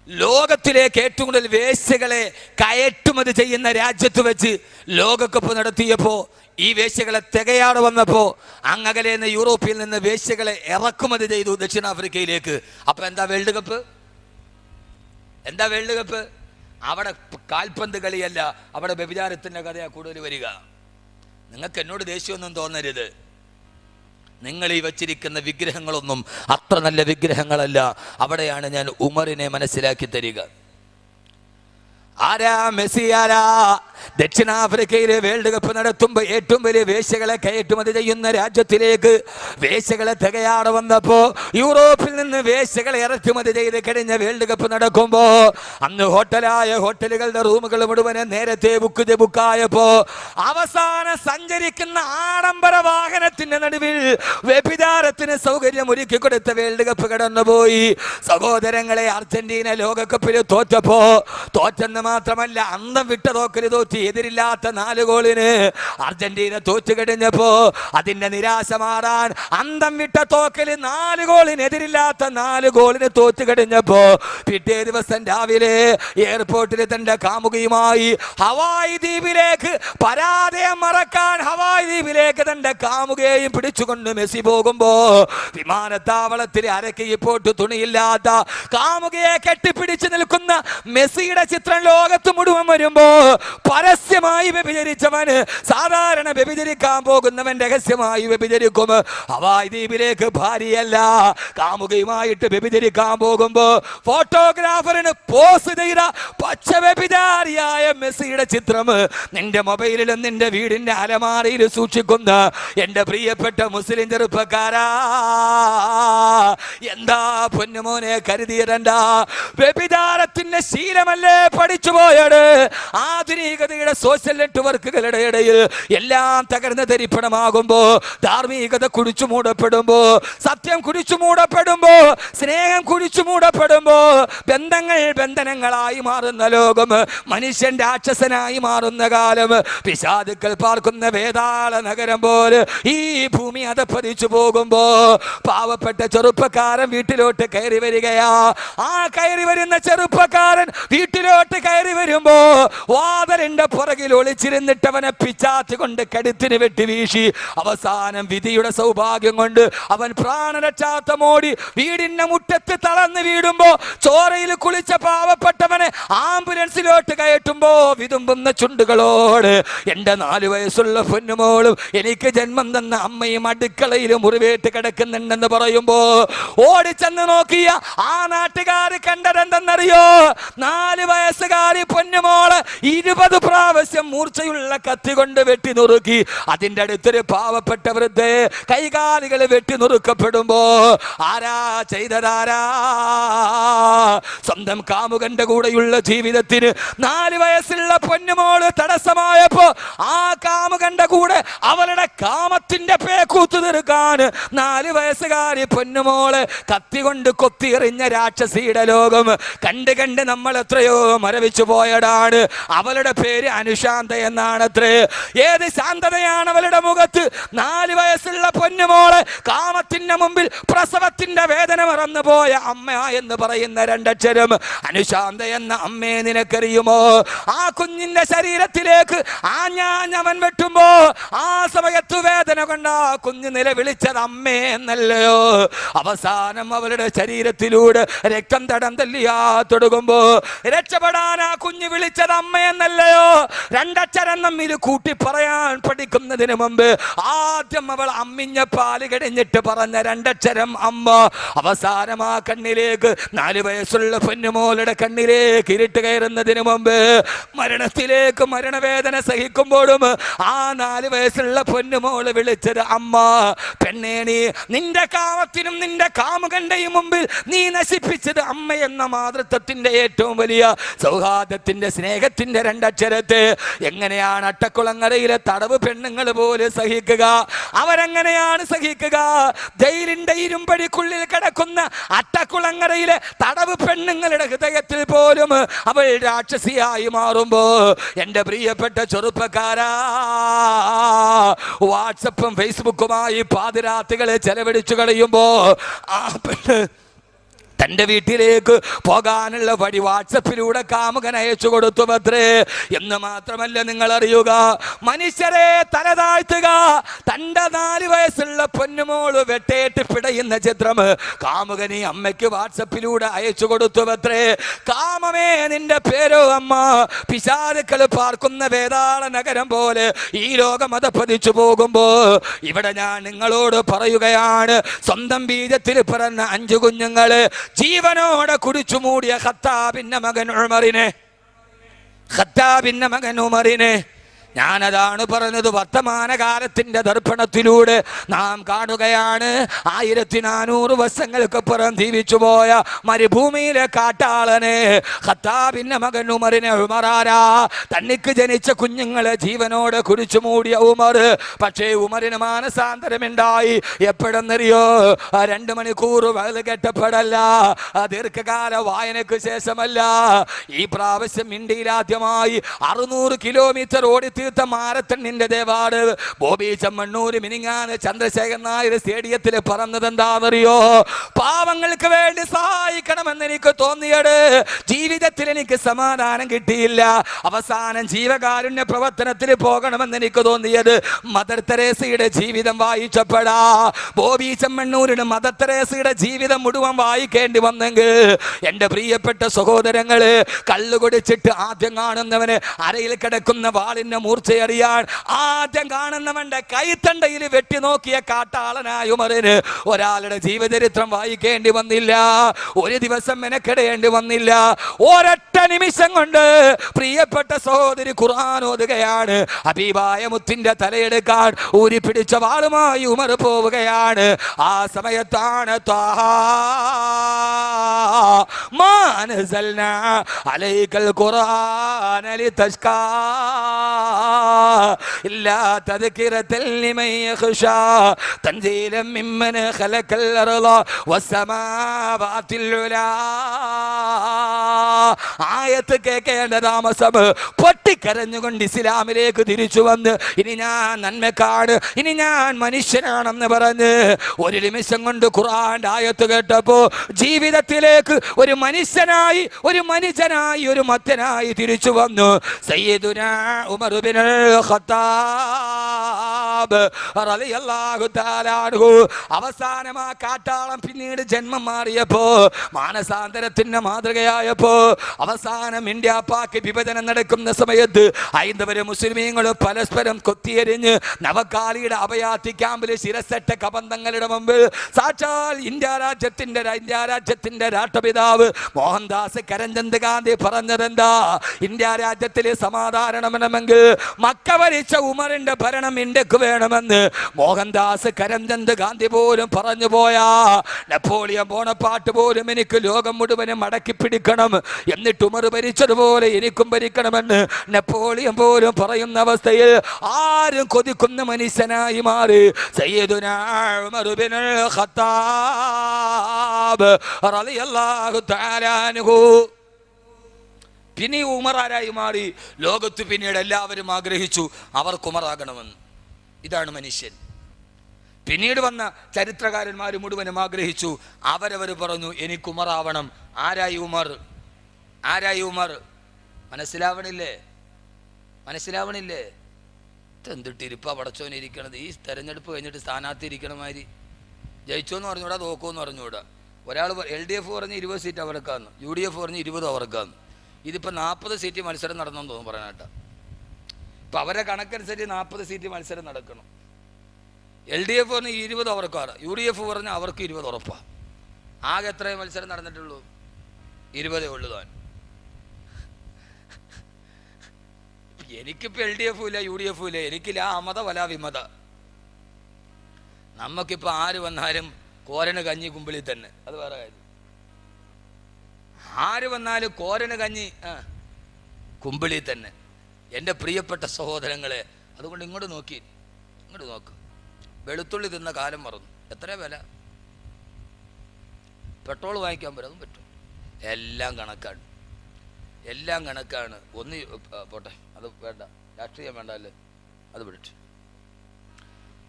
ലോകത്തിലേക്ക് ഏറ്റവും കൂടുതൽ വേശ്യകളെ കയറ്റുമതി ചെയ്യുന്ന രാജ്യത്ത് വെച്ച് ലോകകപ്പ് നടത്തിയപ്പോൾ ഈ വേശ്യകളെ തികയാതെ വന്നപ്പോൾ അങ്ങകലെ നിന്ന് യൂറോപ്പിൽ നിന്ന് വേശ്യകളെ ഇറക്കുമതി ചെയ്തു ദക്ഷിണാഫ്രിക്കയിലേക്ക്. അപ്പൊ എന്താ വേൾഡ് കപ്പ്? എന്താ വേൾഡ് കപ്പ്? അവിടെ കാൽപന്ത് കളിയല്ല, അവിടെ വ്യഭിചാരത്തിന്റെ കഥയാ കൂടുതൽ വരിക. നിങ്ങൾക്ക് എന്നോട് ദേഷ്യമൊന്നും തോന്നരുത്. നിങ്ങൾ ഈ വച്ചിരിക്കുന്ന വിഗ്രഹങ്ങളൊന്നും അത്ര നല്ല വിഗ്രഹങ്ങളല്ല. അവിടെയാണ് ഞാൻ ഉമറിനെ മനസ്സിലാക്കി തരിക. ആരാ? മെസ്സി. ആരാ? ദക്ഷിണാഫ്രിക്കയിലെ വേൾഡ് കപ്പ് നടത്തുമ്പോൾ ഏറ്റവും വലിയ വേശ്യകളെ കയറ്റുമതി ചെയ്യുന്ന രാജ്യത്തിലേക്ക് വേശ്യകളെ തികയാതെ വന്നപ്പോ യൂറോപ്പിൽ നിന്ന് വേശ്യകളെ ഇറക്കുമതി ചെയ്ത് കഴിഞ്ഞ വേൾഡ് കപ്പ് നടക്കുമ്പോ അന്ന് ഹോട്ടലുകളുടെ റൂമുകൾ മുഴുവനും നേരത്തെ ബുക്കായപ്പോ അവസാനം സഞ്ചരിക്കുന്ന ആഡംബര വാഹനത്തിന്റെ നടുവിൽ വ്യഭിചാരത്തിന് സൗകര്യം ഒരുക്കി കൊടുത്ത വേൾഡ് കപ്പ് കടന്നുപോയി. സഹോദരങ്ങളെ, അർജന്റീന ലോകകപ്പിൽ തോറ്റെന്ന് മാത്രമല്ല, അന്തം വിട്ട തോക്കല് തോറ്റ് എതിരില്ലാത്ത 4 ഗോളിന് അർജന്റീന തോറ്റു കഴിഞ്ഞപ്പോ അതിന്റെ നിരാശ മാറാൻ അന്തം വിട്ട തോക്കല് 4 ഗോളിന് എതിരില്ലാത്ത 4 ഗോളിന് തോറ്റു കഴിഞ്ഞപ്പോ പിറ്റേ ദിവസം രാവിലെ എയർപോർട്ടിൽ തന്റെ കാമുകിയുമായി ഹവായ് ദ്വീപിലേക്ക് പരാജയം മറക്കാൻ ഹവായ് ദ്വീപിലേക്ക് തന്റെ കാമുകയെയും പിടിച്ചുകൊണ്ട് മെസ്സി പോകുമ്പോ വിമാനത്താവളത്തിൽ അരക്കൈപ്പോട്ട് തുണിയില്ലാത്ത കാമുകയെ കെട്ടിപ്പിടിച്ചു നിൽക്കുന്ന മെസ്സിയുടെ ചിത്രം ലോകത്ത് മുഴുവൻ വരുമ്പോ പരസ്യമായി വ്യഭിചരിച്ചവന് സാധാരണ വ്യഭിചരിക്കാൻ പോകുന്നവൻ രഹസ്യമായി വ്യഭിചരിക്കും. ഹവായ് ദ്വീപിലേക്ക് ഭാര്യയല്ല കാമുകയുമായിട്ട് വ്യഭിചരിക്കാൻ പോകുമ്പോ ഫോട്ടോഗ്രാഫറിന് പോസ്റ്റ് ചെയ്ത പച്ച വ്യഭിചാരിയായ മെസ്സിയുടെ ചിത്രം നിന്റെ മൊബൈലിലും നിന്റെ വീടിന്റെ അലമാരയിൽ സൂക്ഷിക്കുന്ന എന്റെ പ്രിയപ്പെട്ട മുസ്ലിം ചെറുപ്പക്കാരാ, എന്താ പൊന്നുമോനെ കരുതിയതെന്താ? വ്യഭിചാരത്തിന്റെ ശീലമല്ലേ പഠിച്ചു പോയത്? ആധുനികതയുടെ സോഷ്യൽ നെറ്റ്വർക്കുകളുടെ ഇടയിൽ എല്ലാം തകർന്ന് തരിപ്പണമാകുമ്പോ, ധാർമ്മികത കുടിച്ചു മൂടപ്പെടുമ്പോ, സത്യം കുടിച്ചു മൂടപ്പെടുമ്പോ, സ്നേഹം കുടിച്ചു മൂടപ്പെടുമ്പോ, ബന്ധങ്ങൾ ബന്ധനങ്ങളായി മാറുന്ന ലോകം, മനുഷ്യൻ രാക്ഷസനായി മാറുന്ന കാലം, പിശാചുക്കൾ പാർക്കുന്ന വേതാള നഗരം പോലെ ഈ ഭൂമി അതപ്പതിച്ചു പോകുമ്പോ പാവപ്പെട്ട ചെറുപ്പക്കാരൻ വീട്ടിലോട്ട് കയറി വരികയാ. ആ കയറി വരുന്ന ചെറുപ്പക്കാരൻ വീട്ടിലോട്ട് കയറി വരുമ്പോ വാതിലിന്റെ പുറകിൽ ഒളിച്ചിരുന്നിട്ടവനെ പിച്ചാത്തി കൊണ്ട് കഴുത്തിന് വെട്ടി വീശി അവസാനം വിധിയുടെ സൗഭാഗ്യം കൊണ്ട് അവൻ പ്രാണരക്ഷാത്തമോടി വീടിന്റെ മുറ്റത്ത് തളർന്ന് വീടുമ്പോ ചോരയിൽ കുളിച്ച പാവപ്പെട്ടവനെ ആംബുലൻസിലോട്ട് കയറ്റുമ്പോ വിതുമ്പുന്ന ചുണ്ടുകളോട് എന്റെ 4 വയസ്സുള്ള പൊന്നുമോളും എനിക്ക് ജന്മം തന്ന അമ്മയും അടുക്കളയിൽ മുറിവേറ്റ് കിടക്കുന്നുണ്ടെന്ന് പറയുമ്പോ ഓടിച്ചെന്ന് നോക്കിയ ആ നാട്ടുകാർ കണ്ടതെന്തെന്നറിയോ? 4 വയസ്സുകാരി പൊന്നുമോള് 20 പ്രാവശ്യം മൂർച്ചയുള്ള കത്തി കൊണ്ട് വെട്ടി നുറുക്കി. അതിന്റെ അടുത്തൊരു പാവപ്പെട്ട വൃദ്ധയെ കൈകാലുകൾ വെട്ടി നുറുക്കപ്പെടുമ്പോ ആരാ ചെയ്തതാരാ? സ്വന്തം കാമുകന്റെ കൂടെയുള്ള ജീവിതത്തിന് 4 വയസ്സുള്ള പൊന്നുമോള് തടസ്സമായപ്പോ ആ കാമുകന്റെ കൂടെ അവളുടെ കാമത്തിന്റെ പേക്കൂത്തു തീർക്കാൻ 4 വയസ്സുകാരി പൊന്നുമോള് കത്തി കൊണ്ട് കൊത്തിയെറിഞ്ഞ രാക്ഷസിയുടെ ലോകം കണ്ട് കണ്ട് നമ്മൾ എത്രയോ മരവിച്ചു പോയതാണ്. അവളുടെ പേര് അനുശാന്ത എന്നാണത്രേ. ഏത് ശാന്തതയാണ് അവളുടെ മുഖത്ത്! 4 വയസ്സുള്ള പൊന്നുമോള് കാമത്തിന്റെ മുമ്പിൽ പ്രസവത്തിന്റെ വേദന മറന്നു പോയ അമ്മ എന്ന് പറയുന്ന 2 അക്ഷരം അനുശാന്ത എന്ന അമ്മയെ നിനക്കറിയുമോ? ആ കുഞ്ഞിന്റെ ശരീരത്തിലേക്ക് ആഞ്ഞാഞ്ഞവൻ വെട്ടുമ്പോ ആ സമയത്ത് വേദന കൊണ്ട് ആ കുഞ്ഞ് നിലവിളിച്ചത് അമ്മേ എന്നല്ലയോ? അവസാനം അവളുടെ ശരീരത്തിലൂടെ രക്തം തടം തല്ലിയാ തൊടുകുമ്പോ രക്ഷപ്പെടാൻ ആ കുഞ്ഞ് വിളിച്ചത് അമ്മ എന്നല്ലയോ? 2 അക്ഷരം തമ്മിൽ കൂട്ടി പറയാൻ പഠിക്കുന്നതിന് മുമ്പ് ആദ്യം അവൾ അമ്മിഞ്ഞ പാല് കഴിഞ്ഞിട്ട് പറഞ്ഞ 2 അക്ഷരം അമ്മ. അവസാനം ആ കണ്ണിലേക്ക് 4 വയസ്സുള്ള പൊന്നുമോളുടെ കണ്ണിലേക്ക് ഇരുട്ട് കയറുന്നതിന് മുമ്പ് മരണത്തിലേക്ക് മരണവേദന സഹിക്കുമ്പോഴും ആ 4 വയസ്സുള്ള പൊന്നുമോള് വിളിച്ചത് അമ്മ. പെണ്ണേ, നീ നിന്റെ കാമത്തിനും നിന്റെ കാമുകന്റെയും മുമ്പിൽ നീ നശിപ്പിച്ചത് അമ്മ എന്ന മാതൃത്വത്തിന്റെ ഏറ്റവും വലിയ സൗഹാർദ്ദത്തിന്റെ സ്നേഹത്തിന്റെ 2 അക്ഷരത്തെ എങ്ങനെയാണ് അട്ടക്കുളങ്ങരയിലെ തടവ് പെണ്ണുങ്ങൾ പോലെ സഹിക്കുക? അവരെങ്ങനെയാണ് സഹിക്കുക? ജയിലിന്റെ ഇരുമ്പടിക്കുള്ളിൽ കിടക്കുന്ന അട്ടക്കുളങ്ങരയിലെ തടവ് പെണ്ണുങ്ങളുടെ ഹൃദയത്തിൽ പോലും അവൾ രാക്ഷസിയായി മാറുമ്പോ എന്റെ പ്രിയപ്പെട്ട ചെറുപ്പക്കാരാ, വാട്സപ്പും ഫേസ്ബുക്കുമായി പാതിരാത്രികളെ ചെലവഴിച്ചു കളയുമ്പോ ആ പെണ്ണ് തൻ്റെ വീട്ടിലേക്ക് പോകാനുള്ള വഴി വാട്സപ്പിലൂടെ കാമുകൻ അയച്ചു കൊടുത്തുവത്രേ. എന്ന് മാത്രമല്ല, നിങ്ങൾ അറിയുക, മനുഷ്യരെ തലതാഴ്ത്തുക. തൻ്റെ 4 വയസ്സുള്ള പൊന്നുമോള് വെട്ടേറ്റ് പിടയുന്ന ചിത്രം കാമുകനി അമ്മയ്ക്ക് വാട്സപ്പിലൂടെ അയച്ചു കൊടുത്തുവത്രേ. കാമമേ, നിന്റെ പേരോ അമ്മ. പിശാചുക്കൾ പാർക്കുന്ന വേതാള നഗരം പോലെ ഈ ലോകം അധപ്പതിച്ചു പോകുമ്പോ ഇവിടെ ഞാൻ നിങ്ങളോട് പറയുകയാണ്, സ്വന്തം ബീജത്തിൽ പിറന്ന 5 കുഞ്ഞുങ്ങള് ജീവനോടെ കുടിച്ചു മൂടിയ ഖത്താബിന്റെ മകൻ ഉമറിനെ ഞാനതാണ് പറഞ്ഞത്. വർത്തമാനകാലത്തിന്റെ ദർപ്പണത്തിലൂടെ നാം കാണുകയാണ് 1400 വർഷങ്ങൾക്കപ്പുറം ജീവിച്ചുപോയ മരുഭൂമിയിലെ കാട്ടാളനെ ഖത്താബിന്റെ മകൻ ഉമറിനെ. ഉമറാരാ? തനിക്ക് ജനിച്ച കുഞ്ഞുങ്ങളെ ജീവനോടെ കുടിച്ചു മൂടിയ ഉമർ. പക്ഷേ ഉമറിന് മാനസാന്തരമുണ്ടായി. എപ്പോഴെന്നറിയോ? 2 മണിക്കൂർ വയത് കെട്ടപ്പെടല്ല, ദീർഘകാല വായനയ്ക്ക് ശേഷമല്ല. ഈ പ്രാവശ്യം ഇന്ത്യയിലാദ്യമായി 600 കിലോമീറ്റർ ഓടി മാരത്തണിന്റെ ദേവാട് ബോബി ചെമ്മണ്ണൂർ മിനിങ്ങാന് ചന്ദ്രശേഖരൻ നായർ സ്റ്റേഡിയത്തിൽ പറഞ്ഞത് എന്താണെന്നറിയോ? പാവങ്ങൾക്ക് വേണ്ടി സഹായിക്കണമെന്ന് എനിക്ക് തോന്നിയത്. ജീവിതത്തിൽ എനിക്ക് സമാധാനം കിട്ടിയില്ല. അവസാനം ജീവകാരുണ്യ പ്രവർത്തനത്തിൽ പോകണമെന്ന് എനിക്ക് തോന്നിയത് മദർ തെരേസയുടെ ജീവിതം വായിച്ചപ്പോഴാ. ബോബി ചെമ്മണ്ണൂരിന് മദർ തെരേസയുടെ ജീവിതം മുഴുവൻ വായിക്കേണ്ടി വന്നെങ്കിൽ എൻ്റെ പ്രിയപ്പെട്ട സഹോദരങ്ങള്, കള്ളു കുടിച്ചിട്ട് ആദ്യം കാണുന്നവന് അരയിൽ കിടക്കുന്ന വാളിന്റെ മൂർച്ചയറിയാൻ ആദ്യം കാണുന്നവന്റെ കൈത്തണ്ടയിൽ വെട്ടി നോക്കിയ കാട്ടാളനായ ഉമറിന് ഒരാളുടെ ജീവചരിത്രം വായിക്കേണ്ടി വന്നില്ല. ഒരു ദിവസം മെനക്കെടേണ്ടി വന്നില്ല. ഒരൊറ്റ നിമിഷം കൊണ്ട് പ്രിയപ്പെട്ട സഹോദരി ഖുർആൻ ഓതുകയാണ്. ഹബീബായ മുത്തിന്റെ തലയെടുക്കാൻ ഊരി പിടിച്ച വാളുമായി ഉമർ പോവുകയാണ്. ആ സമയത്താണ് മാ അൻസൽനാ അലൈക്കൽ ഖുർആന ലിതശ്കാ ഇല്ലാ തദ്കിറതൻ ലിമൻ യഖ്ശാ തൻസീലൻ മിമ്മൻ ഖലഖൽ അർള വസ്സമാവാതിൽ ഉലാ. ആയത്ത് കേൾക്കേണ്ട താമസം പൊട്ടിക്കരഞ്ഞുകൊണ്ട് ഇസ്ലാമിലേക്ക് തിരിച്ചു വന്ന് ഇനി ഞാൻ നന്മക്കാണ്, ഇനി ഞാൻ മനുഷ്യനാണെന്ന് പറഞ്ഞ് ഒരു നിമിഷം കൊണ്ട് ഖുർആന്റെ ആയത്ത് കേട്ടപ്പോ ജീവിതത്തിലേക്ക് ഒരു മനുഷ്യനായി, ഒരു മനുഷ്യനായി, ഒരു മത്തനായി തിരിച്ചു വന്നു. സയ്യിദുനാ ഉമർ ഇബ്നുൽ ഖത്താബ് റളിയല്ലാഹു തആല അൻഹു. അവസാനം ആ കാട്ടാളം പിന്നീട് ജന്മം മാറിയപ്പോ, മാനസാന്തരത്തിന്റെ മാതൃകയായപ്പോ, അവസാനം ഇന്ത്യ പാക് വിഭജനം നടക്കുന്ന സമയത്ത് ഹൈന്ദവരും മുസ്ലിമീങ്ങളും പരസ്പരം കൊത്തിയെരിഞ്ഞ് നവകാലിയുടെ അഭയാർത്ഥി ക്യാമ്പിൽ ശിരസെട്ട കബന്ധങ്ങളുടെ മുമ്പിൽ സാക്ഷാൽ ഇന്ത്യ രാജ്യത്തിന്റെ രാഷ്ട്രപിതാവ് മോഹൻദാസ് കരംചന്ദ് ഗാന്ധി പറഞ്ഞതെന്താ? ഇന്ത്യ രാജ്യത്തിലെ സമാധാനമെങ്കിൽ മക്ക ഭരിച്ച ഉമറിന്റെ ഭരണം ഇന്ത്യക്ക് വേണമെന്ന് മോഹൻദാസ് കരംചന്ദ് ഗാന്ധി പോലും പറഞ്ഞു പോയാ. നെപ്പോളിയൻ ബോണപ്പാർട്ട് പോലും എനിക്ക് ലോകം മുഴുവനും മടക്കി പിടിക്കണം, എന്നിട്ട് ഉമർ ഭരിച്ചതുപോലെ എനിക്കും ഭരിക്കണമെന്ന് നെപ്പോളിയൻ പോലും പറയുന്ന അവസ്ഥയിൽ ആരും കൊതിക്കുന്ന മനുഷ്യനായി മാറി സയ്യിദുനാ ഉമർ ഇബ്നുൽ ഖത്താബ് റളിയല്ലാഹു തആല അൻഹു. പിന്നെ ഉമർ ആരായി മാറി? ലോകത്ത് പിന്നീട് എല്ലാവരും ആഗ്രഹിച്ചു അവർക്ക് ഉമറാകണമെന്ന്. ഇതാണ് മനുഷ്യൻ. പിന്നീട് വന്ന ചരിത്രകാരന്മാർ മുഴുവനും ആഗ്രഹിച്ചു, അവരവർ പറഞ്ഞു എനിക്ക് ഉമറാവണം. ആരായി ഉമർ? മനസ്സിലാവണില്ലേ? എന്തിട്ടിരിപ്പ പടച്ചോനെ ഇരിക്കണത്? ഈ തെരഞ്ഞെടുപ്പ് കഴിഞ്ഞിട്ട് സ്ഥാനാർത്ഥി ഇരിക്കണമാതിരി ജയിച്ചോന്ന് പറഞ്ഞുകൂടാ, തോക്കുമെന്ന് പറഞ്ഞുകൂടാ. ഒരാൾ LDF പറഞ്ഞ് 20 സീറ്റ് അവർക്കാന്ന്, UDF പറഞ്ഞ് 20 അവർക്കാന്ന്. ഇതിപ്പോൾ 40 സീറ്റ് മത്സരം നടന്നെന്ന് തോന്നുന്നു പറയാനായിട്ടാ. ഇപ്പം അവരെ കണക്കനുസരിച്ച് 40 സീറ്റ് മത്സരം നടക്കണം. LDF പറഞ്ഞ് 20 അവർക്കാണ്, UDF പറഞ്ഞ് അവർക്ക് 20 ഉറപ്പാണ്. ആകെ എത്രയും മത്സരം നടന്നിട്ടുള്ളൂ? 20 ഉള്ളു താൻ. എനിക്കിപ്പോൾ LDF ഇല്ല, UDF ഇല്ല, എനിക്കില്ല അമത വല വിമത. നമുക്കിപ്പോൾ ആര് വന്നാലും കോരന് കഞ്ഞി കുമ്പിളി തന്നെ, അത് വേറെ കാര്യം. ആര് വന്നാലും കോരന് കഞ്ഞി കുമ്പിളി തന്നെ. എൻ്റെ പ്രിയപ്പെട്ട സഹോദരങ്ങളെ, അതുകൊണ്ട് ഇങ്ങോട്ട് നോക്ക്. വെളുത്തുള്ളി തിന്ന കാലം മറന്നു. എത്ര വില? പെട്രോൾ വാങ്ങിക്കാൻ പറ്റും, അതും പറ്റും. എല്ലാം കണക്കാണ്. ഒന്ന് പോട്ടെ, അത് വേണ്ട, രാഷ്ട്രീയം വേണ്ട അല്ലേ, അത് വിടട്ടെ.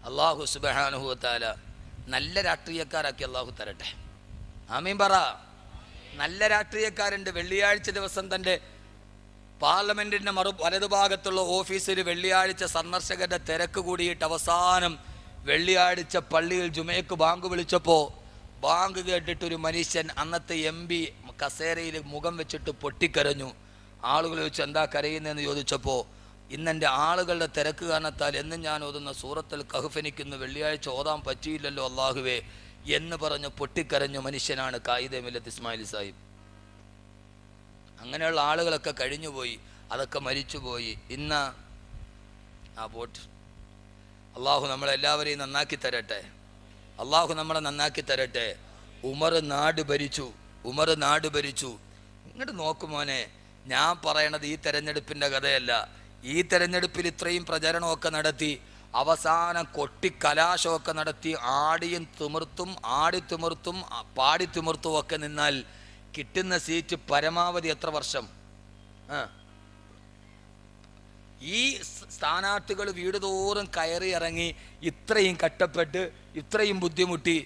അല്ലാഹു സുബ്ഹാനഹു വ തആല നല്ല രാഷ്ട്രീയക്കാരാക്കി അല്ലാഹു തരട്ടെ. ആമീൻ പറ. നല്ല രാഷ്ട്രീയക്കാരുണ്ട്. വെള്ളിയാഴ്ച ദിവസം തൻ്റെ പാർലമെന്റിന്റെ വലതുഭാഗത്തുള്ള ഓഫീസിൽ വെള്ളിയാഴ്ച സന്ദർശകരുടെ തിരക്ക് കൂടിയിട്ട് അവസാനം വെള്ളിയാഴ്ച പള്ളിയിൽ ജുമയ്ക്ക് ബാങ്ക് വിളിച്ചപ്പോൾ ബാങ്ക് കേട്ടിട്ടൊരു മനുഷ്യൻ അന്നത്തെ MP കസേരയിൽ മുഖം വെച്ചിട്ട് പൊട്ടിക്കരഞ്ഞു. ആളുകൾ ചോദിച്ചു എന്താ കരയുന്നതെന്ന് ചോദിച്ചപ്പോൾ ഇന്നെൻ്റെ ആളുകളുടെ തിരക്ക് കാരണത്താൽ എന്നും ഞാൻ ഓതുന്ന സൂറത്തുൽ കഹ്ഫ് എനിക്കിന്ന് വെള്ളിയാഴ്ച ഓതാൻ പറ്റിയില്ലല്ലോ അള്ളാഹുവേ എന്ന് പറഞ്ഞ് പൊട്ടിക്കരഞ്ഞ മനുഷ്യനാണ് കായിദെ മില്ലത്ത് ഇസ്മായിൽ സാഹിബ്. അങ്ങനെയുള്ള ആളുകളൊക്കെ കഴിഞ്ഞുപോയി, അതൊക്കെ മരിച്ചുപോയി. ഇന്ന് ആ പോട്ട് അള്ളാഹു നമ്മളെല്ലാവരെയും നന്നാക്കി തരട്ടെ. അള്ളാഹു നമ്മളെ നന്നാക്കി തരട്ടെ. ഉമർ നാട് ഭരിച്ചു. ഇങ്ങോട്ട് നോക്കുമോനെ, ഞാൻ പറയണത് ഈ തെരഞ്ഞെടുപ്പിൻ്റെ കഥയല്ല. ഈ തെരഞ്ഞെടുപ്പിൽ ഇത്രയും പ്രചരണമൊക്കെ നടത്തി അവസാനം കൊട്ടിക്കലാശമൊക്കെ നടത്തി ആടിത്തിമിർത്തും പാടിത്തിമിർത്തും ഒക്കെ നിന്നാൽ കിട്ടുന്ന സീറ്റ് പരമാവധി എത്ര വർഷം? ഈ സ്ഥാനാർത്ഥികൾ വീട് തോറും കയറി ഇറങ്ങി ഇത്രയും കഷ്ടപ്പെട്ട് ഇത്രയും ബുദ്ധിമുട്ടി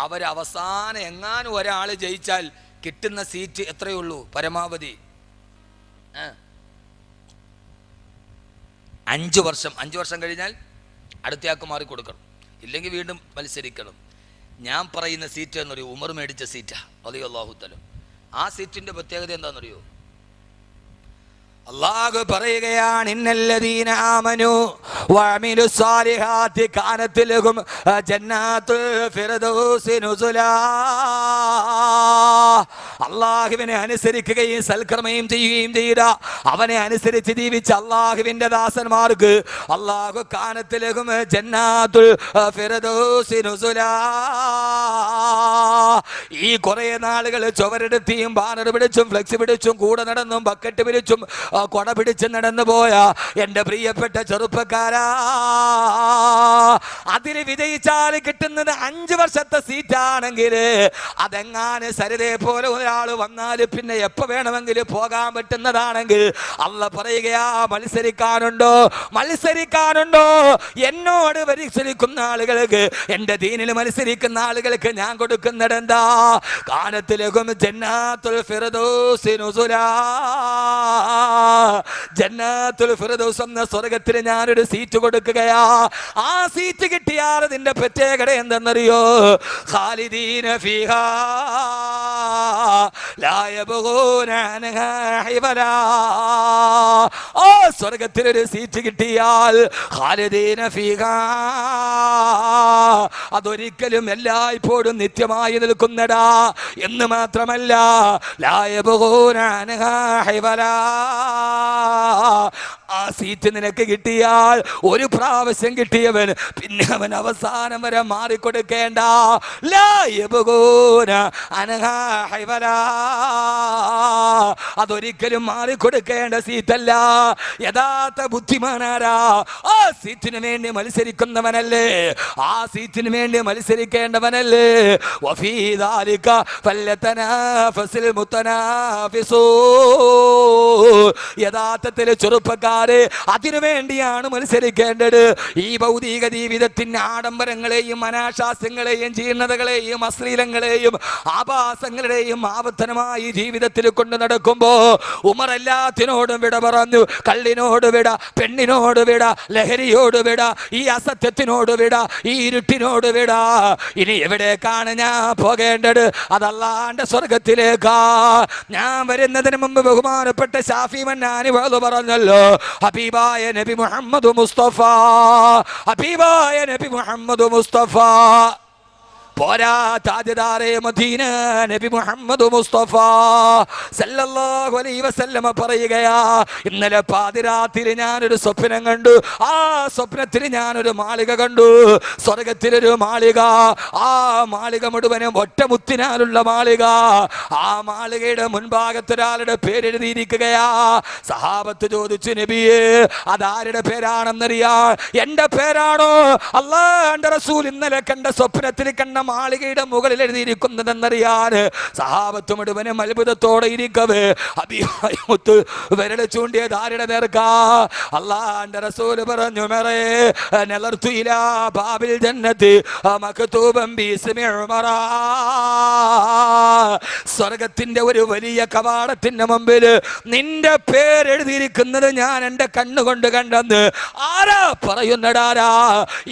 അവരവസാനം എങ്ങാനും ഒരാൾ ജയിച്ചാൽ കിട്ടുന്ന സീറ്റ് എത്രയുള്ളൂ പരമാവധി? 5 വർഷം. 5 വർഷം കഴിഞ്ഞാൽ അടുത്തയാൾക്ക് മാറി കൊടുക്കണം, ഇല്ലെങ്കിൽ വീണ്ടും മത്സരിക്കണം. ഞാൻ പറയുന്ന സീറ്റ് എന്നറിയോ? ഉമർ മേടിച്ച സീറ്റാ റളിയല്ലാഹു തആല. ആ സീറ്റിന്റെ പ്രത്യേകത എന്താണെന്നറിയോ? അല്ലാഹു പറയുകയാണ് ഇന്നല്ലദീന ആമനു വഅമിലു സ്വാലിഹാത്തി കാനത് ലഹും ജന്നാത്തുൽ ഫിർദൗസി നുസുലാ. അല്ലാഹുവിനെ അനുസരിക്കുകയും സൽക്കർമ്മയും ചെയ്യുകയും ചെയ്ത അവനെ അനുസരിച്ച് ജീവിച്ച അല്ലാഹുവിന്റെ ദാസന്മാർക്ക് അല്ലാഹു കാനത് ലഹും ജന്നാത്തുൽ ഫിർദൗസി നുസുലാ. ഈ കുറേ നാളുകൾ ചുവരെടുത്തിയും ബാനർ പിടിച്ചും ഫ്ലെക്സ് പിടിച്ചും കൂടെ നടന്നും ബക്കറ്റ് പിടിച്ചും കൊട പിടിച്ച് നടന്നു പോയ എൻ്റെ പ്രിയപ്പെട്ട ചെറുപ്പക്കാരാ, അതിൽ വിജയിച്ചാൽ കിട്ടുന്നത് 5 വർഷത്തെ സീറ്റാണെങ്കിൽ അതെങ്ങാനും സരിതയെ പോലെ ഒരാൾ വന്നാൽ പിന്നെ എപ്പോ വേണമെങ്കിലും പോകാൻ പറ്റുന്നതാണെങ്കിൽ അള്ള പറയുകയാ മത്സരിക്കാനുണ്ടോ? എന്നോട് മത്സരിക്കുന്ന ആളുകൾക്ക്, എൻ്റെ ദീനിൽ മത്സരിക്കുന്ന ആളുകൾക്ക് ഞാൻ കൊടുക്കുന്നത് എന്താ? കാനത്തിലേക്കും ജന്നാത്തുൽ ഫിർദൗസി നുസുലാ. ജന്നാത്തുൽ ഫിർദൗസ് എന്ന സ്വർഗ്ഗത്തിൽ ഞാനൊരു സീറ്റ് കൊടുക്കുകയാ. ആ സീറ്റ് കിട്ടിയാൽ അതിന്റെ പ്രത്യേകത എന്തെന്നറിയോ? ഖാലിദീന ഫീഹാ ലാ യബ്ഗൂന അൻഹാ ഹിവലാ. ആ സ്വർഗ്ഗത്തിൽ ഒരു സീറ്റ് കിട്ടിയാൽ ഖാലിദീന ഫീഹാ, അതൊരിക്കലും എല്ലായ്പ്പോഴും നിത്യമായി നിൽക്കുന്നടാ എന്ന് മാത്രമല്ല ലാ യബ്ഗൂന അൻഹാ ഹിവലാ. ആ സീറ്റ് നിനക്ക് കിട്ടിയാൽ ഒരു പ്രാവശ്യം കിട്ടിയവൻ പിന്നെ അവൻ അവസാനം വരെ മാറിക്കൊടുക്കേണ്ട. അതൊരിക്കലും മാറിക്കൊടുക്കേണ്ട സീറ്റല്ല. യഥാർത്ഥ ബുദ്ധിമാനാരാ? ആ സീറ്റിന് വേണ്ടി മത്സരിക്കുന്നവനല്ലേ? ആ സീറ്റിന് വേണ്ടി മത്സരിക്കേണ്ടവനല്ലേ? വഫീ ദാലിക ഫല്യതനാഫസിൽ മുതനാഫിസൂൻ. യഥാർത്ഥത്തിൽ ചെറുപ്പക്കാരെ അതിനു വേണ്ടിയാണ് മത്സരിക്കേണ്ടത്. ഈ ഭൗതിക ജീവിതത്തിന്റെ ആഡംബരങ്ങളെയും അനാശാസ്യങ്ങളെയും ജീർണതകളെയും അശ്ലീലങ്ങളെയും ആഭാസങ്ങളുടെയും ആവർത്തനമായി ജീവിതത്തിൽ കൊണ്ട് നടക്കുമ്പോ ഉമർ എല്ലാത്തിനോടും വിട പറഞ്ഞു. കള്ളിനോട് വിട, പെണ്ണിനോട് വിട, ലഹരിയോട് വിട, ഈ അസത്യത്തിനോട് വിട, ഈ ഇരുട്ടിനോട് വിട. ഇനി എവിടേക്കാണ് ഞാൻ പോകേണ്ടത്? അതല്ലാണ്ട് സ്വർഗത്തിലേക്കാ. ഞാൻ വരുന്നതിന് മുമ്പ് ബഹുമാനപ്പെട്ട ഷാഫി മന്നാനി പറഞ്ഞല്ലോ, ഹബീബായ നബി മുഹമ്മദ് മുസ്തഫ പോരാ, താജദാറെ മദീന നബി മുഹമ്മദ് മുസ്തഫ സല്ലല്ലാഹു അലൈഹി വസല്ലമ പറയുകയാ, ഇന്നലെ പാതിരാത്രി ഞാനൊരു സ്വപ്നം കണ്ടു. ആ സ്വപ്നത്തിൽ ഞാനൊരു മാളിക കണ്ടു, സ്വർഗത്തിലൊരു മാളിക. ആ മാളിക മുഴുവനും ഒറ്റമുത്തിനാലുള്ള മാളിക. ആ മാളികയുടെ മുൻഭാഗത്തൊരാളുടെ പേരെഴുതിയിരിക്കുകയാ. സഹാബത്ത് ചോദിച്ചു, നബിയേ അതാരുടെ പേരാണെന്നറിയാ? എന്റെ പേരാണോ? അല്ലാഹുവിന്റെ റസൂൽ ഇന്നലെ കണ്ട സ്വപ്നത്തിൽ കണ്ട മാളികയുടെ മുകളിൽ എഴുതിയിരിക്കുന്നതെന്നറിയാൻ സഹാബത്ത് മുഴുവനും അത്ഭുതത്തോടെ ഇരിക്കവേ അബീമുത്ത് വിരൽ ചൂണ്ടിയത് ആരുടെ നേർക്കാ? അല്ലാഹുവിന്റെ റസൂൽ പറഞ്ഞു, മറേ നളർത്തു ഇലാ ബാബിൽ ജന്നത്തി മക്തൂബൻ ബിസ്മി ഉമറ. സ്വർഗത്തിന്റെ ഒരു വലിയ കവാടത്തിന്റെ മുമ്പിൽ നിന്റെ പേരെഴുതിയിരിക്കുന്നത് ഞാൻ എൻ്റെ കണ്ണുകൊണ്ട് കണ്ടെന്ന് ആരാ പറയുന്നടാരാ?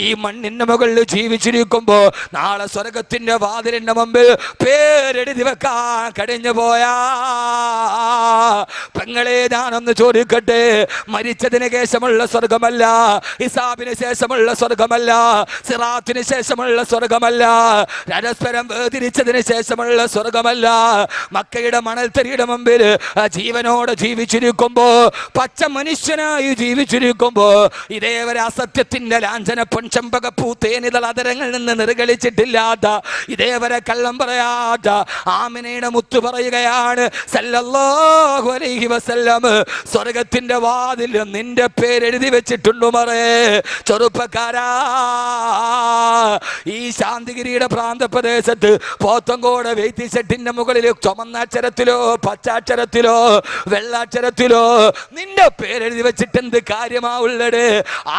ഈ മണ്ണിന്റെ മുകളിൽ ജീവിച്ചിരിക്കുമ്പോ നാളെ സ്വർഗത്തിന്റെ വാതിലിന്റെ മുമ്പിൽ പേരെഴുതി വെക്കാൻ കഴിഞ്ഞു പോയാ പെങ്ങളെ, ഞാനൊന്ന് ചോദിക്കട്ടെ, മരിച്ചതിന് ശേഷമുള്ള സ്വർഗമല്ല, ഹിസാബിന് ശേഷമുള്ള സ്വർഗമല്ല, സിറാത്തിന് ശേഷമുള്ള സ്വർഗമല്ല, പരസ്പരം വേർതിരിച്ചതിന് ശേഷമുള്ള സ്വർഗമല്ല, മക്കയുടെ മണൽത്തരിയുടെ മുമ്പിൽ ജീവനോടെ ജീവിച്ചിരിക്കുമ്പോ, പച്ച മനുഷ്യനായി ജീവിച്ചിരിക്കുമ്പോ, ഇതേവരെ അസത്യത്തിന്റെ ലാഞ്ചന പൊൻചമ്പകപ്പൂ തേനിതൾ അതരങ്ങളിൽ നിന്ന് നിർഗളിച്ചിട്ടില്ലാത്ത, ഇതേവരെ കള്ളം പറയാത്ത ആമിനയുടെ മുത്തു പറയുകയാണ് സല്ലല്ലാഹു അലൈഹി വസല്ലം, സ്വർഗത്തിന്റെ വാതിൽ നിന്റെ പേരെഴുതി വെച്ചിട്ടുണ്ട് മറേ. ചെറുപ്പക്കാരാ, ഈ ശാന്തിഗിരിയുടെ പ്രാന്തപ്രദേശത്ത് പോത്തങ്കോട് വെയ്ത്തിശെട്ടിന്റെ മുകളിൽ ചുമന്ന അക്ഷരത്തിലോ പച്ചാക്ഷരത്തിലോ വെള്ളാക്ഷരത്തിലോ നിന്റെ പേരെഴുതി വെച്ചിട്ട് എന്ത് കാര്യമാവുള്ളത്?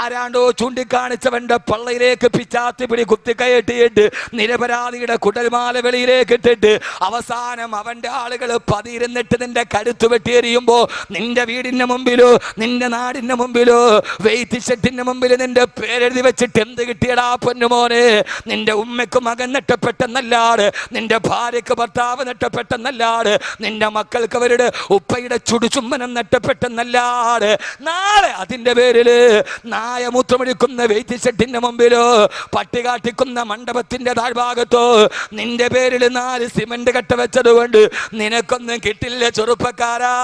ആരാണ്ടോ ചൂണ്ടിക്കാണിച്ചവന്റെ പള്ളയിലേക്ക് പിച്ചാത്തി പിടി കുത്തിക്കയറ്റിയിട്ട് നിരപരാധിയുടെ കുടൽമാല വെളിയിലേക്ക് ഇട്ടിട്ട് അവസാനം അവന്റെ ആളുകൾ പതിയിരുന്നിട്ട് നിന്റെ കഴുത്ത് വെട്ടിയെറിയുമ്പോ നിന്റെ വീടിന്റെ മുമ്പിലോ നിന്റെ നാടിന്റെ മുമ്പിലോ വെയ്ത്തിശെട്ടിന്റെ മുമ്പിൽ നിന്റെ പേരെഴുതി വെച്ചിട്ട് എന്ത് കിട്ടിയടാ പൊന്നുമോനെ? നിന്റെ ഉമ്മയ്ക്ക് മകൻ നഷ്ടപ്പെട്ടെന്നല്ലാട്, നിന്റെ ഭാര്യയ്ക്ക് ഭർത്താവ് നഷ്ടപ്പെട്ടെന്നല്ലാട്, നിന്റെ മക്കൾക്ക് അവരുടെ ഉപ്പയുടെ ചുടുചുമ്മനം നഷ്ടപ്പെട്ടെന്നല്ലാട്, നാളെ അതിന്റെ പേരില് നായമൂത്രമൊഴിക്കുന്ന വെയ്ത്തിശെട്ടിന്റെ മുമ്പിലോ പട്ടി കാട്ടിക്കുന്ന മണ്ഡപത്തിന്റെ താഴ്ഭാഗത്തോ നിന്റെ പേരിൽ 4 സിമന്റ് കട്ട വെച്ചത് കൊണ്ട് നിനക്കൊന്നും കിട്ടില്ല ചെറുപ്പക്കാരാ.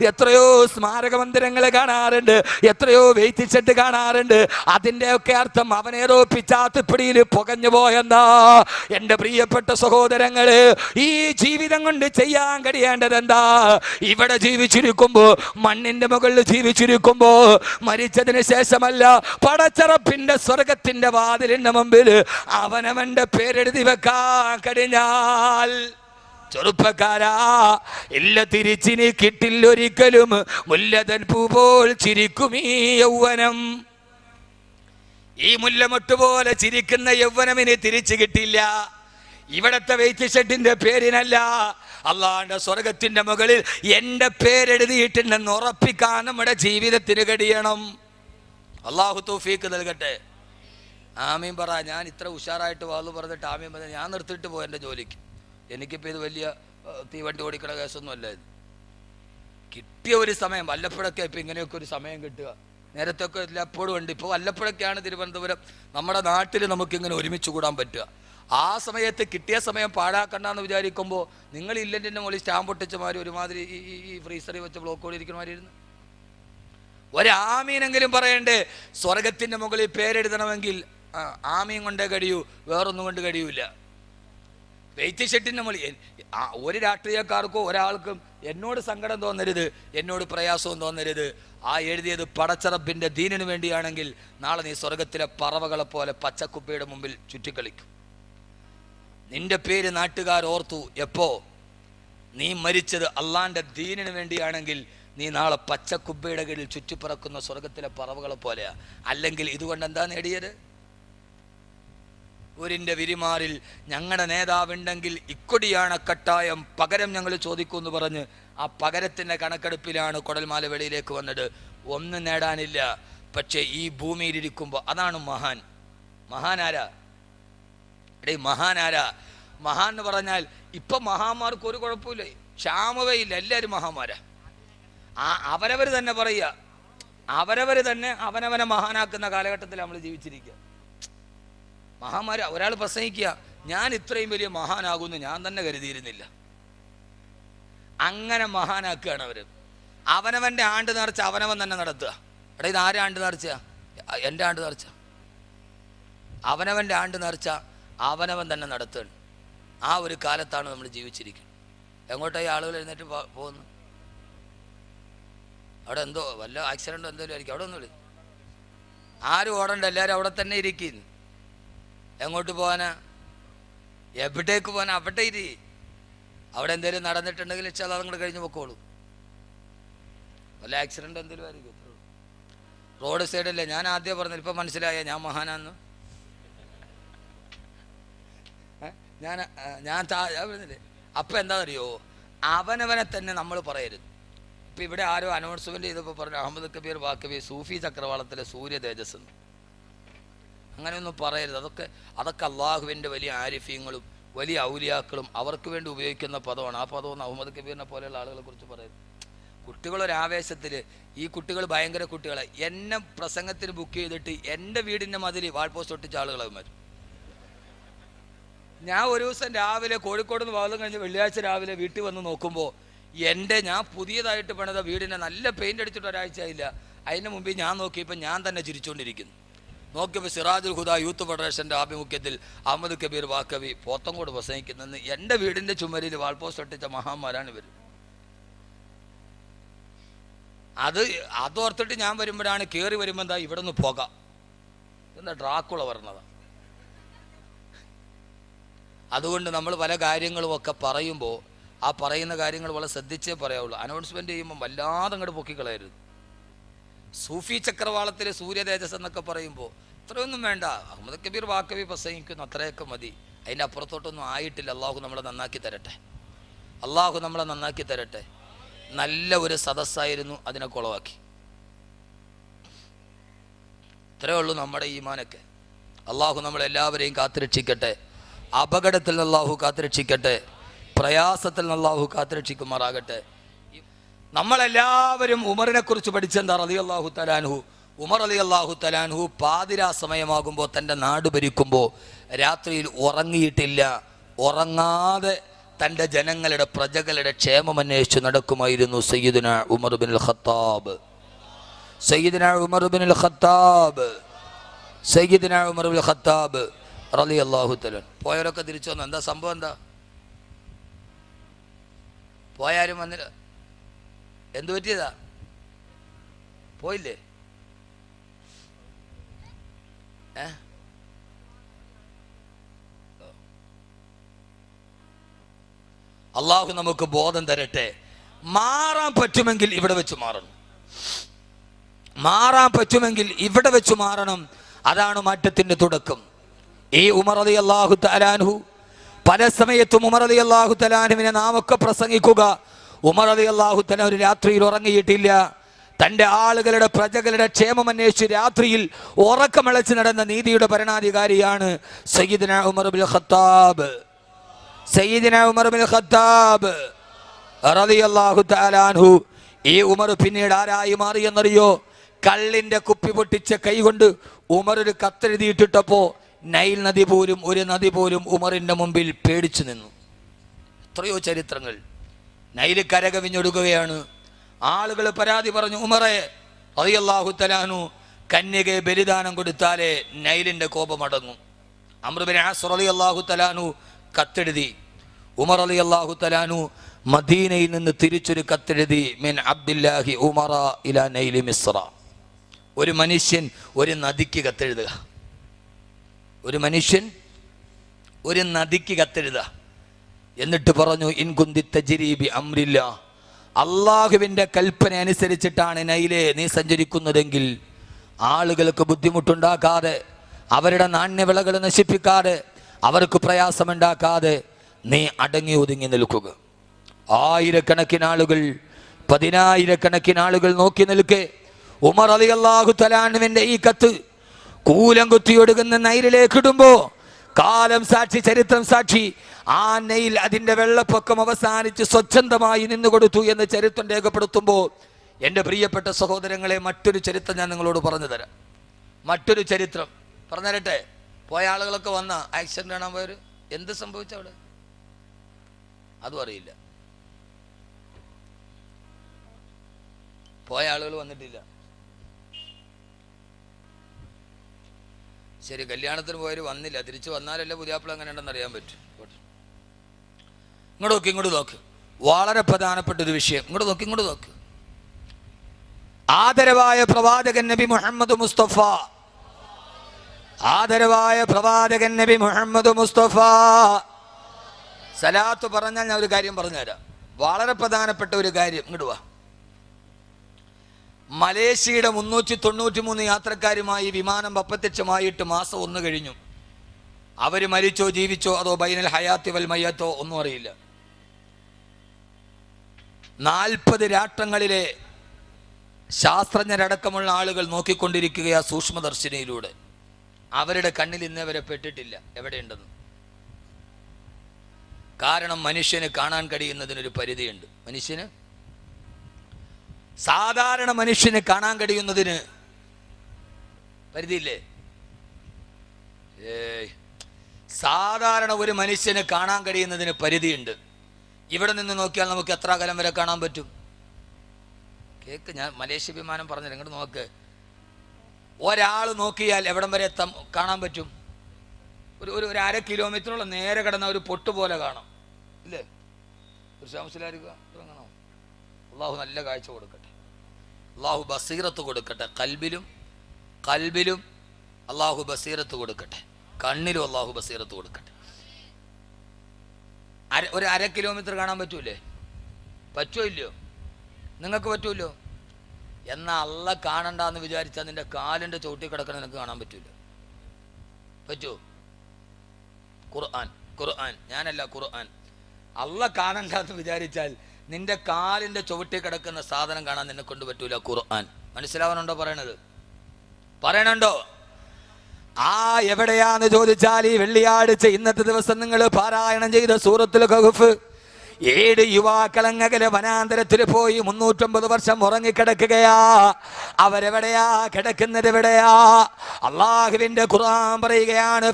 എത്രയോ സ്മാരക മന്ദിരങ്ങൾ കാണാറുണ്ട്, എത്രയോ വെയ്ത്തിശെട്ട് കാണാറുണ്ട്. അതിൻ്റെയൊക്കെ അർത്ഥം അവനേതോ പിച്ചാത്തിപ്പിടിയിൽ പുകഞ്ഞു പോയെന്നാ. എൻ്റെ പ്രിയപ്പെട്ട സഹോദരങ്ങള്, ഈ ജീവിതം കൊണ്ട് ചെയ്യാൻ കഴിയേണ്ടത് എന്താ? ഇവിടെ ജീവിച്ചിരിക്കുമ്പോ, മണ്ണിന്റെ മുകളിൽ ജീവിച്ചിരിക്കുമ്പോ, മരിച്ചതിന് ശേഷമല്ല, പടച്ചറപ്പിന്റെ സ്വർഗത്തിന്റെ വാതിലിന്റെ മുമ്പിൽ അവനവന്റെ പേരെഴുതി വെക്കാൻ കഴിഞ്ഞാൽ, ചെറുപ്പക്കാരാ, ഇല്ല തിരിച്ചിനി കിട്ടില്ലൊരിക്കലും മുല്ലതൻ പൂ പോൽ ചിരിക്കുമീ യൗവനം. ഈ മുല്ലമൊട്ട് പോലെ ചിരിക്കുന്ന യൗവനമിന് തിരിച്ചു കിട്ടില്ല. ഇവിടത്തെ വെയ്ത്തിശെട്ടിന്റെ പേരിനല്ല, അള്ളാന്റെ സ്വർഗത്തിന്റെ മുകളിൽ എൻ്റെ പേരെഴുതിയിട്ടുണ്ടെന്ന് ഉറപ്പിക്കാൻ നമ്മുടെ ജീവിതത്തിന് കഴിയണം. അള്ളാഹു തൗഫീക്ക് നൽകട്ടെ. ആമീൻ പറ. ഞാൻ ഇത്ര ഉഷാറായിട്ട് വാളു പറഞ്ഞിട്ട് ആമീൻ പറഞ്ഞ ഞാൻ നിർത്തിയിട്ട് പോയി എൻ്റെ ജോലിക്ക്. എനിക്കിപ്പോൾ ഇത് വലിയ തീവണ്ടി ഓടിക്കണ കേസൊന്നും അല്ല. ഇത് കിട്ടിയ ഒരു സമയം, വല്ലപ്പോഴൊക്കെ ഇപ്പം ഇങ്ങനെയൊക്കെ ഒരു സമയം കിട്ടുക. നേരത്തെ ഒക്കെ എപ്പോഴും ഉണ്ട്. ഇപ്പോൾ വല്ലപ്പോഴൊക്കെയാണ് തിരുവനന്തപുരം, നമ്മുടെ നാട്ടിൽ നമുക്കിങ്ങനെ ഒരുമിച്ച് കൂടാൻ പറ്റുക. ആ സമയത്ത് കിട്ടിയ സമയം പാഴാക്കണ്ടെന്ന് വിചാരിക്കുമ്പോൾ നിങ്ങൾ ഇല്ലൻ്റെ മുകളിൽ സ്റ്റാമ്പ് ഒട്ടിച്ചമാര് ഒരുമാതിരി ഈ ഫ്രീസറിൽ വെച്ച് ബ്ലോക്ക് ഓടിയിരിക്കണമായിരുന്നു. ഒരാമീനെങ്കിലും പറയണ്ടേ? സ്വർഗത്തിൻ്റെ മുകളിൽ പേരെഴുതണമെങ്കിൽ ആമീൻ കൊണ്ടേ കഴിയൂ, വേറൊന്നും കൊണ്ട് കഴിയൂല. വെയ്ത്തിശെട്ടിൻ്റെ മുകളിൽ ഒരു രാഷ്ട്രീയക്കാർക്കോ ഒരാൾക്കും എന്നോട് സങ്കടം തോന്നരുത്, എന്നോട് പ്രയാസവും തോന്നരുത്. ആ എഴുതിയത് പടച്ചറപ്പിൻ്റെ ദീനിനു വേണ്ടിയാണെങ്കിൽ നാളെ നീ സ്വർഗത്തിലെ പറവകളെ പോലെ പച്ചക്കുപ്പയുടെ മുമ്പിൽ ചുറ്റിക്കളിക്കും. നിന്റെ പേര് നാട്ടുകാർ ഓർത്തു എപ്പോ? നീ മരിച്ചത് അള്ളാന്റെ ദീനിനു വേണ്ടിയാണെങ്കിൽ നീ നാളെ പച്ചക്കുബ്ബയുടെ കീഴിൽ ചുറ്റിപ്പറക്കുന്ന സ്വർഗത്തിലെ പറവകളെ പോലെയാ. അല്ലെങ്കിൽ ഇതുകൊണ്ട് എന്താ നേടിയത്? ഊരിൻ്റെ വിരിമാറിൽ ഞങ്ങളുടെ നേതാവുണ്ടെങ്കിൽ ഇക്കൊടിയാണ് കട്ടായം, പകരം ഞങ്ങൾ ചോദിക്കുമെന്ന് പറഞ്ഞ് ആ പകരത്തിൻ്റെ കണക്കെടുപ്പിലാണ് കുടൽമാല വെളിയിലേക്ക് വന്നത്. ഒന്നും നേടാനില്ല. പക്ഷേ ഈ ഭൂമിയിലിരിക്കുമ്പോൾ അതാണ് മഹാൻ. മഹാനാരാ? മഹാനാരാ? മഹാൻ എന്ന് പറഞ്ഞാൽ ഇപ്പം മഹാന്മാർക്ക് ഒരു കുഴപ്പമില്ല, ക്ഷാമവയില്ല, എല്ലാവരും മഹാന്മാരാ. അവരവർ തന്നെ പറയുക, അവരവർ തന്നെ അവനവനെ മഹാനാക്കുന്ന കാലഘട്ടത്തിൽ നമ്മൾ ജീവിച്ചിരിക്കുക. മഹാന്മാർ ഒരാൾ പ്രസംഗിക്കുക, ഞാൻ ഇത്രയും വലിയ മഹാനാകുമെന്ന് ഞാൻ തന്നെ കരുതിയിരുന്നില്ല. അങ്ങനെ മഹാനാക്കുകയാണ് അവർ. അവനവൻ്റെ ആണ്ട് നേർച്ച അവനവൻ തന്നെ നടത്തുക. എടാ, ഇത് ആരെ ആണ്ട് നേർച്ച? എൻ്റെ ആണ്ട് നേർച്ച. അവനവൻ്റെ ആണ്ട് നേർച്ച അവനവൻ തന്നെ നടത്തുകയാണ്. ആ ഒരു കാലത്താണ് നമ്മൾ ജീവിച്ചിരിക്കുന്നത്. എങ്ങോട്ടായി ആളുകൾ എഴുന്നേറ്റ് പോകുന്നു? അവിടെ എന്തോ വല്ല ആക്സിഡൻറ്റോ എന്തെങ്കിലും ആയിരിക്കും. അവിടെ ഒന്നുമില്ല, ആരും ഓടണ്ട, എല്ലാവരും അവിടെ തന്നെ ഇരിക്കുന്നു. എങ്ങോട്ട് പോകാനാ? എവിടേക്ക് പോകാനാ? അവിടെ ഇരി. അവിടെ എന്തെങ്കിലും നടന്നിട്ടുണ്ടെങ്കിൽ വെച്ചാൽ അതങ്ങോട്ട് കഴിഞ്ഞ് പൊക്കോളൂ. വല്ല ആക്സിഡന്റ് എന്തെങ്കിലും ആയിരിക്കും. റോഡ് സൈഡല്ലേ. ഞാൻ ആദ്യം പറഞ്ഞില്ല, ഇപ്പം മനസ്സിലായ ഞാൻ മഹാനാന്ന്. ഞാൻ പറഞ്ഞില്ലേ. അപ്പം എന്താണെന്നറിയോ, അവനവനെ തന്നെ നമ്മൾ പറയരുത്. ഇപ്പം ഇവിടെ ആരോ അനൗൺസ്മെൻറ്റ് ചെയ്തപ്പോൾ പറഞ്ഞു അഹമ്മദ് കബീർ വാക്കബി സൂഫി ചക്രവാളത്തിലെ സൂര്യ തേജസ് എന്ന്. അങ്ങനെയൊന്നും പറയരുത്. അതൊക്കെ അള്ളാഹുവിൻ്റെ വലിയ ആരിഫ്യങ്ങളും വലിയ ഔലിയാക്കളും അവർക്ക് വേണ്ടി ഉപയോഗിക്കുന്ന പദമാണ്. ആ പദമൊന്നും അഹമ്മദ് കബീറിനെ പോലെയുള്ള ആളുകളെ കുറിച്ച് പറയരുത്. കുട്ടികളൊരാവേശത്തിൽ, ഈ കുട്ടികൾ ഭയങ്കര കുട്ടികളെ എന്നെ പ്രസംഗത്തിന് ബുക്ക് ചെയ്തിട്ട് എൻ്റെ വീടിൻ്റെ മതിൽ വാൾ പോസ്റ്റ് ഒട്ടിച്ച ആളുകളാകും. ഞാൻ ഒരു ദിവസം രാവിലെ കോഴിക്കോട് നിന്ന് വാദം കഴിഞ്ഞ് വെള്ളിയാഴ്ച രാവിലെ വീട്ടിൽ വന്ന് നോക്കുമ്പോൾ ഞാൻ പുതിയതായിട്ട് പണിത വീടിനെ നല്ല പെയിൻ്റ് അടിച്ചിട്ട് ഒരാഴ്ച ആയില്ല. അതിന് മുമ്പ് ഞാൻ നോക്കിയപ്പോൾ ഞാൻ തന്നെ ചിരിച്ചുകൊണ്ടിരിക്കുന്നു. നോക്കിയപ്പോൾ സിറാജുൽ ഹുദ യൂത്ത് ഫെഡറേഷൻ്റെ ആഭിമുഖ്യത്തിൽ അഹമ്മദ് കബീർ വാക്കവി പോത്തങ്കോട് പ്രസംഗിക്കുന്നെന്ന് എൻ്റെ വീടിൻ്റെ ചുമരിൽ വാൾ പോസ്റ്റ് ഒട്ടിച്ച മഹാന്മാരാണ് ഇവർ. അതോർത്തിട്ട് ഞാൻ വരുമ്പോഴാണ് കയറി വരുമ്പോൾ എന്താ ഇവിടെ നിന്ന് പോകാം എന്താ ഡ്രാക്കുള പറഞ്ഞതാണ്. അതുകൊണ്ട് നമ്മൾ പല കാര്യങ്ങളും ഒക്കെ പറയുമ്പോൾ ആ പറയുന്ന കാര്യങ്ങൾ വളരെ ശ്രദ്ധിച്ചേ പറയാവുള്ളൂ. അനൗൺസ്മെൻറ്റ് ചെയ്യുമ്പോൾ വല്ലാതെ അങ്ങോട്ട് പൊക്കിക്കളയരുത്. സൂഫി ചക്രവാളത്തിലെ സൂര്യ തേജസ് എന്നൊക്കെ പറയുമ്പോൾ അത്രയൊന്നും വേണ്ട. അഹമ്മദ് കബീർ വാക്കവി പ്രസംഗിക്കുന്നു, അത്രയൊക്കെ മതി. അതിൻ്റെ അപ്പുറത്തോട്ടൊന്നും ആയിട്ടില്ല. അള്ളാഹു നമ്മളെ നന്നാക്കി തരട്ടെ. അള്ളാഹു നമ്മളെ നന്നാക്കി തരട്ടെ. നല്ല ഒരു സദസ്സായിരുന്നു, അതിനെ കുളവാക്കി. ഇത്രയേ ഉള്ളൂ നമ്മുടെ ഈമാനൊക്കെ. അള്ളാഹു നമ്മളെല്ലാവരെയും കാത്തുരക്ഷിക്കട്ടെ. അപകടത്തിൽ നിന്ന് അള്ളാഹു കാത്തുരക്ഷിക്കട്ടെ. പ്രയാസത്തിൽ നിന്ന് അള്ളാഹു കാത്തുരക്ഷിക്കുമാറാകട്ടെ. നമ്മളെല്ലാവരും ഉമറിനെ കുറിച്ച് പഠിച്ചെന്താ? റളിയല്ലാഹു തആലാൻഹു. ഉമർ റളിയല്ലാഹു തആലാൻഹു പാതിരാ സമയമാകുമ്പോൾ തൻ്റെ നാട് ഭരിക്കുമ്പോൾ രാത്രിയിൽ ഉറങ്ങിയിട്ടില്ല. ഉറങ്ങാതെ തൻ്റെ ജനങ്ങളുടെ പ്രജകളുടെ ക്ഷേമം അന്വേഷിച്ച് നടക്കുമായിരുന്നു സയ്യിദുനാ ഉമർ ഇബ്നുൽ ഖത്താബ്. സയ്യിദുനാ ഉമർ ഇബ്നുൽ ഖത്താബ് സയ്യിദുനാ ഉമർ ഇബ്നുൽ ഖത്താബ് റളിയല്ലാഹു തആല. പോയവരൊക്കെ തിരിച്ചു വന്നു. എന്താ സംഭവം? എന്താ പോയാരും വന്നില്ല? എന്തു പറ്റിയതാ? പോയില്ലേ? അള്ളാഹു നമുക്ക് ബോധം തരട്ടെ. മാറാൻ പറ്റുമെങ്കിൽ ഇവിടെ വെച്ച് മാറണം. മാറാൻ പറ്റുമെങ്കിൽ ഇവിടെ വെച്ച് മാറണം. അതാണ് മാറ്റത്തിന്റെ തുടക്കം. ഈ ഉമർ റളിയല്ലാഹു തആലാൻഹു പല സമയത്തും ഉമർ റളിയല്ലാഹു തആലാൻഹുവിനെ നാം ഒക്കെ പ്രസംഗിക്കുക. ഉമർ റളിയല്ലാഹു തആല ഒരു രാത്രിയിൽ ഉറങ്ങിയിട്ടില്ല. തൻ്റെ ആളുകളുടെ പ്രജകളുടെ ക്ഷേമം അന്വേഷിച്ച് രാത്രിയിൽ ഉറക്കമിളച്ച് നടന്ന നീതിയുടെ ഭരണാധികാരിയാണ് സയ്യിദുനാ ഉമർ ഇബ്നുൽ ഖത്താബ്. സയ്യിദുനാ ഉമർ ഇബ്നുൽ ഖത്താബ് റളിയല്ലാഹു തആല അൻഹു. ഈ ഉമർ പിന്നീട് ആരായി മാറിയെന്നറിയോ? കള്ളിന്റെ കുപ്പി പൊട്ടിച്ച കൈകൊണ്ട് ഉമർ ഒരു കത്തെഴുതിയിട്ടിട്ടപ്പോൾ നൈൽ നദി പോലും, ഒരു നദി പോലും ഉമറിന്റെ മുമ്പിൽ പേടിച്ചു നിന്നു. എത്രയോ ചരിത്രങ്ങൾ. നൈല് കരകവിഞ്ഞൊടുക്കുകയാണ്. ആളുകൾ പരാതി പറഞ്ഞു, ഉമറെ റളിയല്ലാഹു തആല അൻഹു കന്യകയെ ബലിദാനം കൊടുത്താലേ നൈലിന്റെ കോപമടങ്ങും. അംർ ഇബ്നു ആസ് റളിയല്ലാഹു തആല അൻഹു കത്തെഴുതി. ഉമർ റളിയല്ലാഹു തആല അൻഹു മദീനയിൽ നിന്ന് തിരിച്ചൊരു കത്തെഴുതി. മിൻ അബ്ദില്ലാഹി ഉമറ ഇലാ നൈലി മിസ്ര. ഒരു മനുഷ്യൻ ഒരു നദിക്ക് കത്തെഴുതുക. ഒരു മനുഷ്യൻ ഒരു നദിക്ക് കത്തെഴുതുക. എന്നിട്ട് പറഞ്ഞു, ഇൻ കുന്തി തജ്രി ബി അംരില്ലാ, അള്ളാഹുവിൻ്റെ കൽപ്പന അനുസരിച്ചിട്ടാണ് നൈലേ നീ സഞ്ചരിക്കുന്നതെങ്കിൽ ആളുകൾക്ക് ബുദ്ധിമുട്ടുണ്ടാക്കാതെ, അവരുടെ നാണ്യവിളകൾ നശിപ്പിക്കാതെ, അവർക്ക് പ്രയാസമുണ്ടാക്കാതെ നീ അടങ്ങി ഒതുങ്ങി നിൽക്കുക. ആയിരക്കണക്കിന് ആളുകൾ, പതിനായിരക്കണക്കിന് ആളുകൾ നോക്കി നിൽക്കെ ഉമർ റളിയല്ലാഹു തആല അൻഹുവിന്റെ ഈ കത്ത് കൂലം കുത്തിയൊടുക്കുന്ന നൈലിലേക്ക് ഇടുമ്പോ കാലം സാക്ഷി, ചരിത്രം സാക്ഷി, ആ നൈൽ അതിൻ്റെ വെള്ളപ്പൊക്കം അവസാനിച്ച് സ്വച്ഛന്തമായി നിന്നുകൊടുത്തു എന്ന് ചരിത്രം രേഖപ്പെടുത്തുമ്പോൾ, എൻ്റെ പ്രിയപ്പെട്ട സഹോദരങ്ങളെ, മറ്റൊരു ചരിത്രം ഞാൻ നിങ്ങളോട് പറഞ്ഞു തരാം. മറ്റൊരു ചരിത്രം പറഞ്ഞു തരട്ടെ. പോയ ആളുകളൊക്കെ വന്ന ആക്സിഡന്റ് കാണാൻ പോയവർ എന്ത് സംഭവിച്ചവിടെ അതും അറിയില്ല. പോയ ആളുകൾ വന്നിട്ടില്ല. ശരി, കല്യാണത്തിന് പോയവർ വന്നില്ല. തിരിച്ചു വന്നാലല്ലേ പുതിയാപ്പിള എങ്ങനെ ഉണ്ടെന്ന് അറിയാൻ പറ്റും. ഇങ്ങോട്ട് നോക്ക്. വളരെ പ്രധാനപ്പെട്ട ഒരു വിഷയം. ഇങ്ങോട്ട് നോക്ക്. ആദരവായ പ്രവാചകൻ നബി മുഹമ്മദ് മുസ്തഫ ആദരവായ പ്രവാചകൻ നബി മുഹമ്മദ് മുസ്തഫ സലാത്ത് പറഞ്ഞാൽ ഞാൻ ഒരു കാര്യം പറഞ്ഞുതരാം. വളരെ പ്രധാനപ്പെട്ട ഒരു കാര്യം. ഇങ്ങോട്ട് വാ. മലേഷ്യയുടെ 393 യാത്രക്കാരുമായി വിമാനം അപ്രത്യക്ഷമായിട്ട് മാസം 1 കഴിഞ്ഞു. അവർ മരിച്ചോ ജീവിച്ചോ അതോ ബൈനൽ ഹയാത്തി വൽ മയ്യത്തോ ഒന്നും അറിയില്ല. 40 രാഷ്ട്രങ്ങളിലെ ശാസ്ത്രജ്ഞരടക്കമുള്ള ആളുകൾ നോക്കിക്കൊണ്ടിരിക്കുകയാ സൂക്ഷ്മദർശിനിയിലൂടെ. അവരുടെ കണ്ണിൽ ഇന്നേവരെ പെട്ടിട്ടില്ല എവിടെയുണ്ടെന്ന്. കാരണം മനുഷ്യന് കാണാൻ കഴിയുന്നതിനൊരു പരിധിയുണ്ട്. സാധാരണ മനുഷ്യന് കാണാൻ കഴിയുന്നതിന് പരിധിയില്ലേ? സാധാരണ ഒരു മനുഷ്യന് കാണാൻ കഴിയുന്നതിന് പരിധിയുണ്ട്. ഇവിടെ നിന്ന് നോക്കിയാൽ നമുക്ക് എത്ര അകലം വരെ കാണാൻ പറ്റും? കേക്ക്, ഞാൻ മലേഷ്യ വിമാനം പറഞ്ഞില്ല, ഇങ്ങോട്ട് നോക്ക്. ഒരാൾ നോക്കിയാൽ എവിടം വരെ കാണാൻ പറ്റും? ഒരു 1/2 കിലോമീറ്ററോളം നേരെ കിടന്ന ഒരു പൊട്ട് പോലെ കാണാം, ഇല്ലേ? ഒരു ശാംസിലായിരിക്കുക. അള്ളാഹു നല്ല കാഴ്ച കൊടുക്കട്ടെ, അള്ളാഹു ബസീറത്ത് കൊടുക്കട്ടെ. കൽബിലും അള്ളാഹു ബസീറത്ത് കൊടുക്കട്ടെ, കണ്ണിലും അള്ളാഹു ബസീറത്ത് കൊടുക്കട്ടെ. ഒരു 1/2 കിലോമീറ്റർ കാണാൻ പറ്റൂലേ? പറ്റുമോ ഇല്ലയോ? നിങ്ങൾക്ക് പറ്റൂല്ലോ. എന്നാൽ അള്ള കാണണ്ടെന്ന് വിചാരിച്ചാൽ നിന്റെ കാലിൻ്റെ ചവിട്ടി കിടക്കണം നിനക്ക് കാണാൻ പറ്റൂല. പറ്റുമോ? ഖുർആൻ ഞാനല്ല, ഖുർആൻ. അള്ള കാണണ്ടെന്ന് വിചാരിച്ചാൽ നിന്റെ കാലിൻ്റെ ചുവട്ടി കിടക്കുന്ന സാധനം കാണാൻ നിന്നെ കൊണ്ട് പറ്റൂല. ഖുർആൻ മനസ്സിലാവാനുണ്ടോ പറയണുണ്ടോ? എവിടെയാന്ന് ചോദിച്ചാൽ ഈ വെള്ളിയാഴ്ച ഇന്നത്തെ ദിവസം നിങ്ങൾ പാരായണം ചെയ്ത സൂറത്തുൽ കഹ്ഫ് 7 യുവാക്കളങ്ങകലെ വനാന്തരത്തിൽ പോയി 350 വർഷം ഉറങ്ങിക്കിടക്കുകയാ. അവരെവിടെയാ കിടക്കുന്നത്? എവിടെയാ? അള്ളാഹുവിന്റെ ഖുർആൻ പറയുകയാണ്,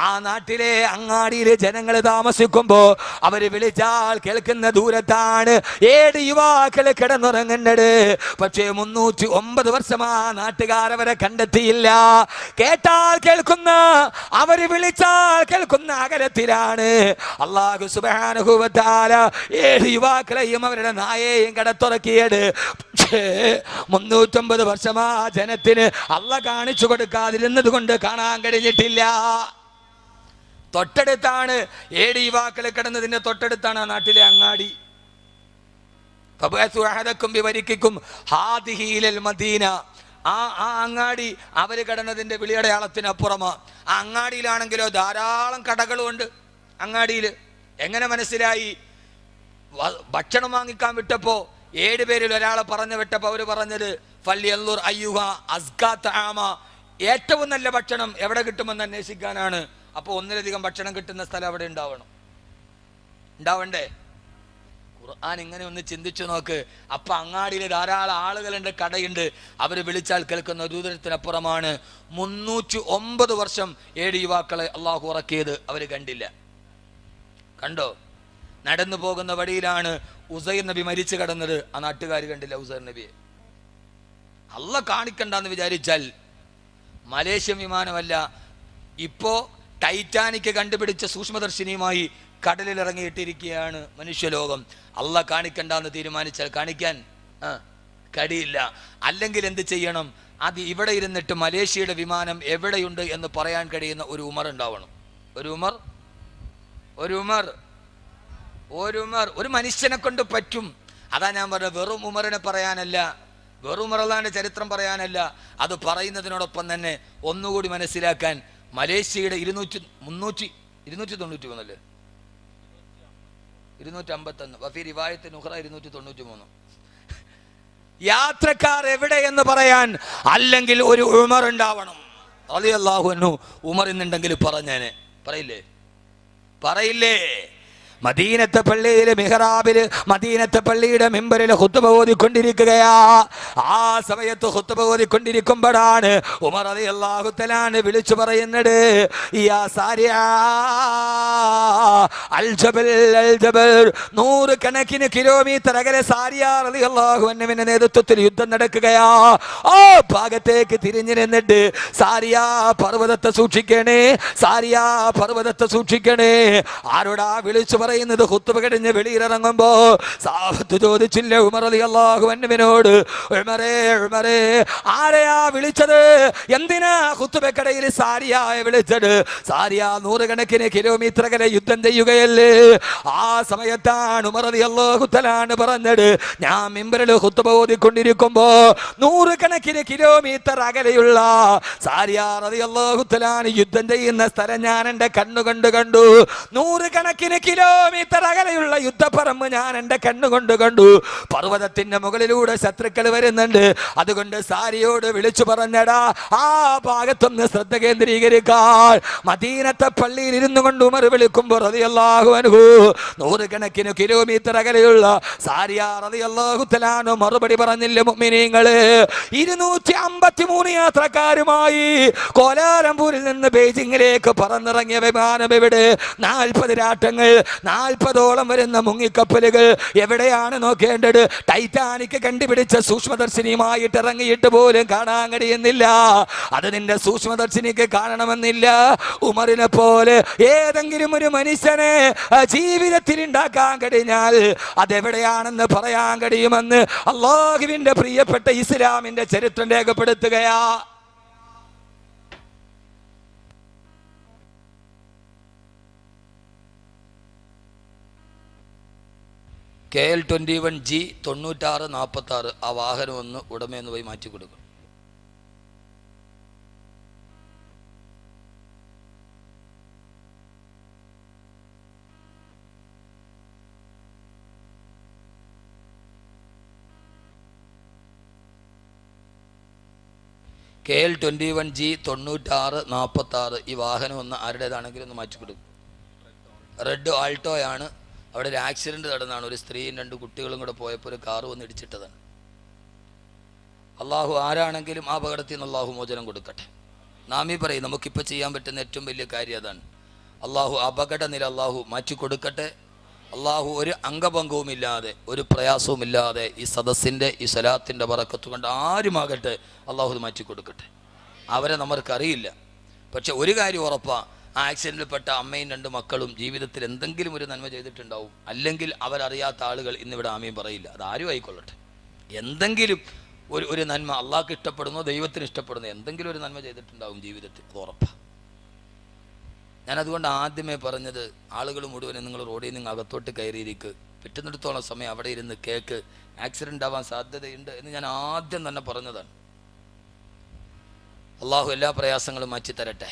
ആ നാട്ടിലെ അങ്ങാടിയിലെ ജനങ്ങൾ താമസിക്കുമ്പോ അവര് വിളിച്ചാൽ കേൾക്കുന്ന ദൂരത്താണ് 7 യുവാക്കൾ കിടന്നുറങ്ങുന്നത്. പക്ഷേ 309 വർഷം ആ നാട്ടുകാരവരെ കണ്ടെത്തിയില്ല. കേട്ടാൽ കേൾക്കുന്ന, അവര് വിളിച്ചാൽ കേൾക്കുന്ന അകലത്തിലാണ്. അല്ലാഹു സുബ്ഹാനഹു വ തആല 7 യുവാക്കളെയും അവരുടെ നായയെയും കടത്തുറക്കിയത്. പക്ഷേ 350 വർഷം ആ ജനത്തിന് അല്ലാഹ് കാണിച്ചു കൊടുക്കാതിരുന്നത് കൊണ്ട് കാണാൻ കഴിഞ്ഞിട്ടില്ല. തൊട്ടടുത്താണ് 7 യുവാക്കൾ കിടന്നതിന്റെ തൊട്ടടുത്താണ് ആ നാട്ടിലെ അങ്ങാടി. ആ അങ്ങാടി അവര് കിടന്നതിന്റെ വിളിയടയാളത്തിനപ്പുറമാ. ആ അങ്ങാടിയിലാണെങ്കിലോ ധാരാളം കടകളുമുണ്ട്. അങ്ങാടിയിൽ എങ്ങനെ മനസ്സിലായി? ഭക്ഷണം വാങ്ങിക്കാൻ വിട്ടപ്പോ 7 പേരിൽ ഒരാളെ പറഞ്ഞു വിട്ടപ്പോ അവര് പറഞ്ഞത് ഫല്യൻളുർ അയ്യുഹ അസ്കാ തആമ, ഏറ്റവും നല്ല ഭക്ഷണം എവിടെ കിട്ടുമെന്ന് അന്വേഷിക്കാനാണ്. അപ്പോൾ ഒന്നിലധികം ഭക്ഷണം കിട്ടുന്ന സ്ഥലം അവിടെ ഉണ്ടാവണ്ടേ? ഖുർആൻ ഇങ്ങനെ ഒന്ന് ചിന്തിച്ചു നോക്ക്. അപ്പൊ അങ്ങാടിയിൽ ധാരാളം ആളുകളുണ്ട്, കടയുണ്ട്. അവര് വിളിച്ചാൽ കേൾക്കുന്ന ദൂരത്തിനപ്പുറമാണ്. 309 വർഷം 7 യുവാക്കളെ അള്ളാഹു ഉറക്കിയത് അവര് കണ്ടില്ല. കണ്ടോ? നടന്നു പോകുന്ന വഴിയിലാണ് ഉസൈർ നബി മരിച്ചു കിടന്നത്. ആ നാട്ടുകാർ കണ്ടില്ല ഉസൈർ നബിയെ. അള്ളാഹ് കാണിക്കണ്ടെന്ന് വിചാരിച്ചാൽ മലേഷ്യൻ വിമാനമല്ല, ഇപ്പോ ടൈറ്റാനിക് കണ്ടുപിടിച്ച സൂക്ഷ്മദർശിനിയുമായി കടലിൽ ഇറങ്ങിയിട്ടിരിക്കുകയാണ് മനുഷ്യലോകം. അള്ളാഹ് കാണിക്കണ്ടെന്ന് തീരുമാനിച്ചാൽ കാണിക്കാൻ കഴിയില്ല. അല്ലെങ്കിൽ എന്ത് ചെയ്യണം? അത് ഇവിടെ ഇരുന്നിട്ട് മലേഷ്യയുടെ വിമാനം എവിടെയുണ്ട് എന്ന് പറയാൻ കഴിയുന്ന ഒരു ഉമർ ഉണ്ടാവണം. ഒരു മനുഷ്യനെ കൊണ്ട് പറ്റും. അതാ ഞാൻ പറഞ്ഞത്, വെറും ഉമറിനെ പറയാനല്ല, വെറും ഉമറുള്ളാന്റെ ചരിത്രം പറയാനല്ല, അത് പറയുന്നതിനോടൊപ്പം തന്നെ ഒന്നുകൂടി മനസ്സിലാക്കാൻ മലേഷ്യയുടെ 293 യാത്രക്കാർ എവിടെയെന്ന് പറയാൻ അല്ലെങ്കിൽ ഒരു ഉമർ ഉണ്ടാവണം. റളിയല്ലാഹു അൻഹു ഉമർ എന്നുണ്ടെങ്കിൽ പറഞ്ഞേനെ. പറയില്ലേ? മദീനത്തെ പള്ളിയിലെ മിഹ്റാബില്, മദീനത്തെ പള്ളിയുടെ മിമ്പറിൽ ഖുത്ബ ഓതിക്കൊണ്ടിരിക്കുകയാ. ആ സമയത്ത് ഖുത്ബ ഓതിക്കൊണ്ടിരിക്കുമ്പോഴാണ് ഉമർ റളിയല്ലാഹു തആല വിളിച്ചു പറയുന്നത്, യാ സാരിഅ, നൂറുകണക്കിന് കിലോമീറ്റർ അകലെ സാരിയ റളിയല്ലാഹു അൻഹുവിന്റെ നേതൃത്വത്തിൽ യുദ്ധം നടക്കുകയാ. ആ ഭാഗത്തേക്ക് തിരിഞ്ഞു നിന്നിട്ട് സാരിയ പർവ്വതത്തെ സൂക്ഷിക്കണേ, സാരിയ പർവ്വതത്തെ സൂക്ഷിക്കണേ. ആരോടാ വിളിച്ചു പറയുന്നത്? ഖുത്ബ കഴിഞ്ഞ് വെളിയിലിറങ്ങുമ്പോ സാഹബത്ത് ചോദിച്ചില്ല ഉമർ റളിയല്ലാഹു അൻഹുവിനോട്, ഉമറേ ഉമറേ ആരെയാ വിളിച്ചത്? എന്തിനാ ഖുത്ബക്കടയിൽ സാരിയയെ വിളിച്ചത്? സാരിയ നൂറുകണക്കിന് കിലോമീറ്റർ അകലെ യുദ്ധം ചെയ്യുകയല്ലേ. ആ സമയത്താണ് ഉമർ റളിയല്ലാഹു തആല പറഞ്ഞത്, ഞാൻ മിമ്പറിൽ ഖുത്ബ ഓതിക്കൊണ്ടിരിക്കുമ്പോ നൂറുകണക്കിന് കിലോമീറ്റർ അകലെയുള്ള സാരിയ റളിയല്ലാഹു തആല യുദ്ധം ചെയ്യുന്ന സ്ഥലം ഞാൻ എൻ്റെ കണ്ണുകൊണ്ട് കണ്ടു. നൂറുകണക്കിന് കിലോമീറ്റർ അകലെയുള്ള യുദ്ധപ്പറമ്പ് ഞാൻ എൻ്റെ കണ്ണുകൊണ്ട് കണ്ടു. പർവ്വതത്തിന്റെ മുകളിലൂടെ ശത്രുക്കൾ വരുന്നുണ്ട്. അതുകൊണ്ട് സാരിയോട് വിളിച്ചു പറഞ്ഞടാ, ആ ഭാഗത്തൊന്ന് ശ്രദ്ധ കേന്ദ്രീകരിക്കാൻ. മദീനത്തെ പള്ളിയിൽ ഇരുന്നു കൊണ്ട് ഉമർ വിളിക്കുമ്പോൾ റളിയല്ലാഹു അൻഹു നൂറുകണക്കിന് കിലോമീറ്റർ അകലെയുള്ള സാരിയ റളിയല്ലാഹു തആല മറുപടി പറഞ്ഞില്ല. മുഅ്മിനീങ്ങളെ, 253 യാത്രക്കാരുമായി കോലാലംപൂരിൽ നിന്ന് ബെയ്ജിങ്ങിലേക്ക് പറന്നിറങ്ങിയ വിമാനം എവിടെ? 40 രാട്ടങ്ങൾ, 40ഓളം വരുന്ന മുങ്ങിക്കപ്പലുകൾ. എവിടെയാണ് നോക്കേണ്ടത്? ടൈറ്റാനിക് കണ്ടുപിടിച്ച സൂക്ഷ്മദർശിനിയുമായിട്ട് ഇറങ്ങിയിട്ട് പോലും കാണാൻ കഴിയുന്നില്ല. അത് നിന്റെ സൂക്ഷ്മദർശിനിക്ക് കാണണമെന്നില്ല. ഉമറിനെ പോലെ ഏതെങ്കിലും ഒരു മനുഷ്യനെ ജീവിതത്തിൽ ഉണ്ടാക്കാൻ കഴിഞ്ഞാൽ അതെവിടെയാണെന്ന് പറയാൻ കഴിയുമെന്ന് അല്ലാഹുവിന്റെ പ്രിയപ്പെട്ട ഇസ്ലാമിന്റെ ചരിത്രം രേഖപ്പെടുത്തുകയാ. KL-21G 9646 ആ വാഹനം ഒന്ന് ഉടമയെന്ന് പോയി മാറ്റി കൊടുക്കും. KL-21G 9646 ഈ വാഹനം ഒന്ന് ആരുടേതാണെങ്കിലും ഒന്ന് മാറ്റി കൊടുക്കും. റെഡ് ആൾട്ടോയാണ്. അവിടെ ഒരു ആക്സിഡന്റ് നടന്നാണ്. ഒരു സ്ത്രീയും 2 കുട്ടികളും കൂടെ പോയപ്പോൾ ഒരു കാറ് വന്ന് ഇടിച്ചിട്ടതാണ്. അള്ളാഹു ആരാണെങ്കിലും ആ അപകടത്തിൽ നിന്ന് അള്ളാഹു മോചനം കൊടുക്കട്ടെ. നാമീ പറയും നമുക്കിപ്പോൾ ചെയ്യാൻ പറ്റുന്ന ഏറ്റവും വലിയ കാര്യം അതാണ്. അള്ളാഹു അപകട നില അള്ളാഹു മാറ്റി കൊടുക്കട്ടെ. അള്ളാഹു ഒരു അംഗഭംഗവുമില്ലാതെ ഒരു പ്രയാസവുമില്ലാതെ ഈ സദസ്സിൻ്റെ ഈ സ്വലാത്തിൻ്റെ ബറക്കത്ത് കൊണ്ട് ആരുമാകട്ടെ അള്ളാഹു ഇത് മാറ്റി കൊടുക്കട്ടെ. അവരെ നമ്മൾക്കറിയില്ല. പക്ഷെ ഒരു കാര്യം ഉറപ്പാണ്, ആ ആക്സിഡൻറ്റിൽപ്പെട്ട അമ്മയും 2 മക്കളും ജീവിതത്തിൽ എന്തെങ്കിലും ഒരു നന്മ ചെയ്തിട്ടുണ്ടാവും. അല്ലെങ്കിൽ അവരറിയാത്ത ആളുകൾ ഇന്നിവിടെ ആമയും പറയില്ല. അതാരും ആയിക്കൊള്ളട്ടെ. എന്തെങ്കിലും ഒരു നന്മ അള്ളാഹ്ക്ക് ഇഷ്ടപ്പെടുന്നോ ദൈവത്തിന് ഇഷ്ടപ്പെടുന്നോ എന്തെങ്കിലും ഒരു നന്മ ചെയ്തിട്ടുണ്ടാവും ജീവിതത്തിൽ, ഉറപ്പാണ്. ഞാനതുകൊണ്ട് ആദ്യമേ പറഞ്ഞത്, ആളുകൾ മുഴുവനും നിങ്ങൾ റോഡിൽ നിന്ന് അകത്തോട്ട് കയറിയിരിക്ക്, പറ്റുന്നിടത്തോളം സമയം അവിടെ ഇരുന്ന് കേക്ക്, ആക്സിഡൻ്റ് ആവാൻ സാധ്യതയുണ്ട് എന്ന് ഞാൻ ആദ്യം തന്നെ പറഞ്ഞതാണ്. അള്ളാഹു എല്ലാ പ്രയാസങ്ങളും മാറ്റി തരട്ടെ,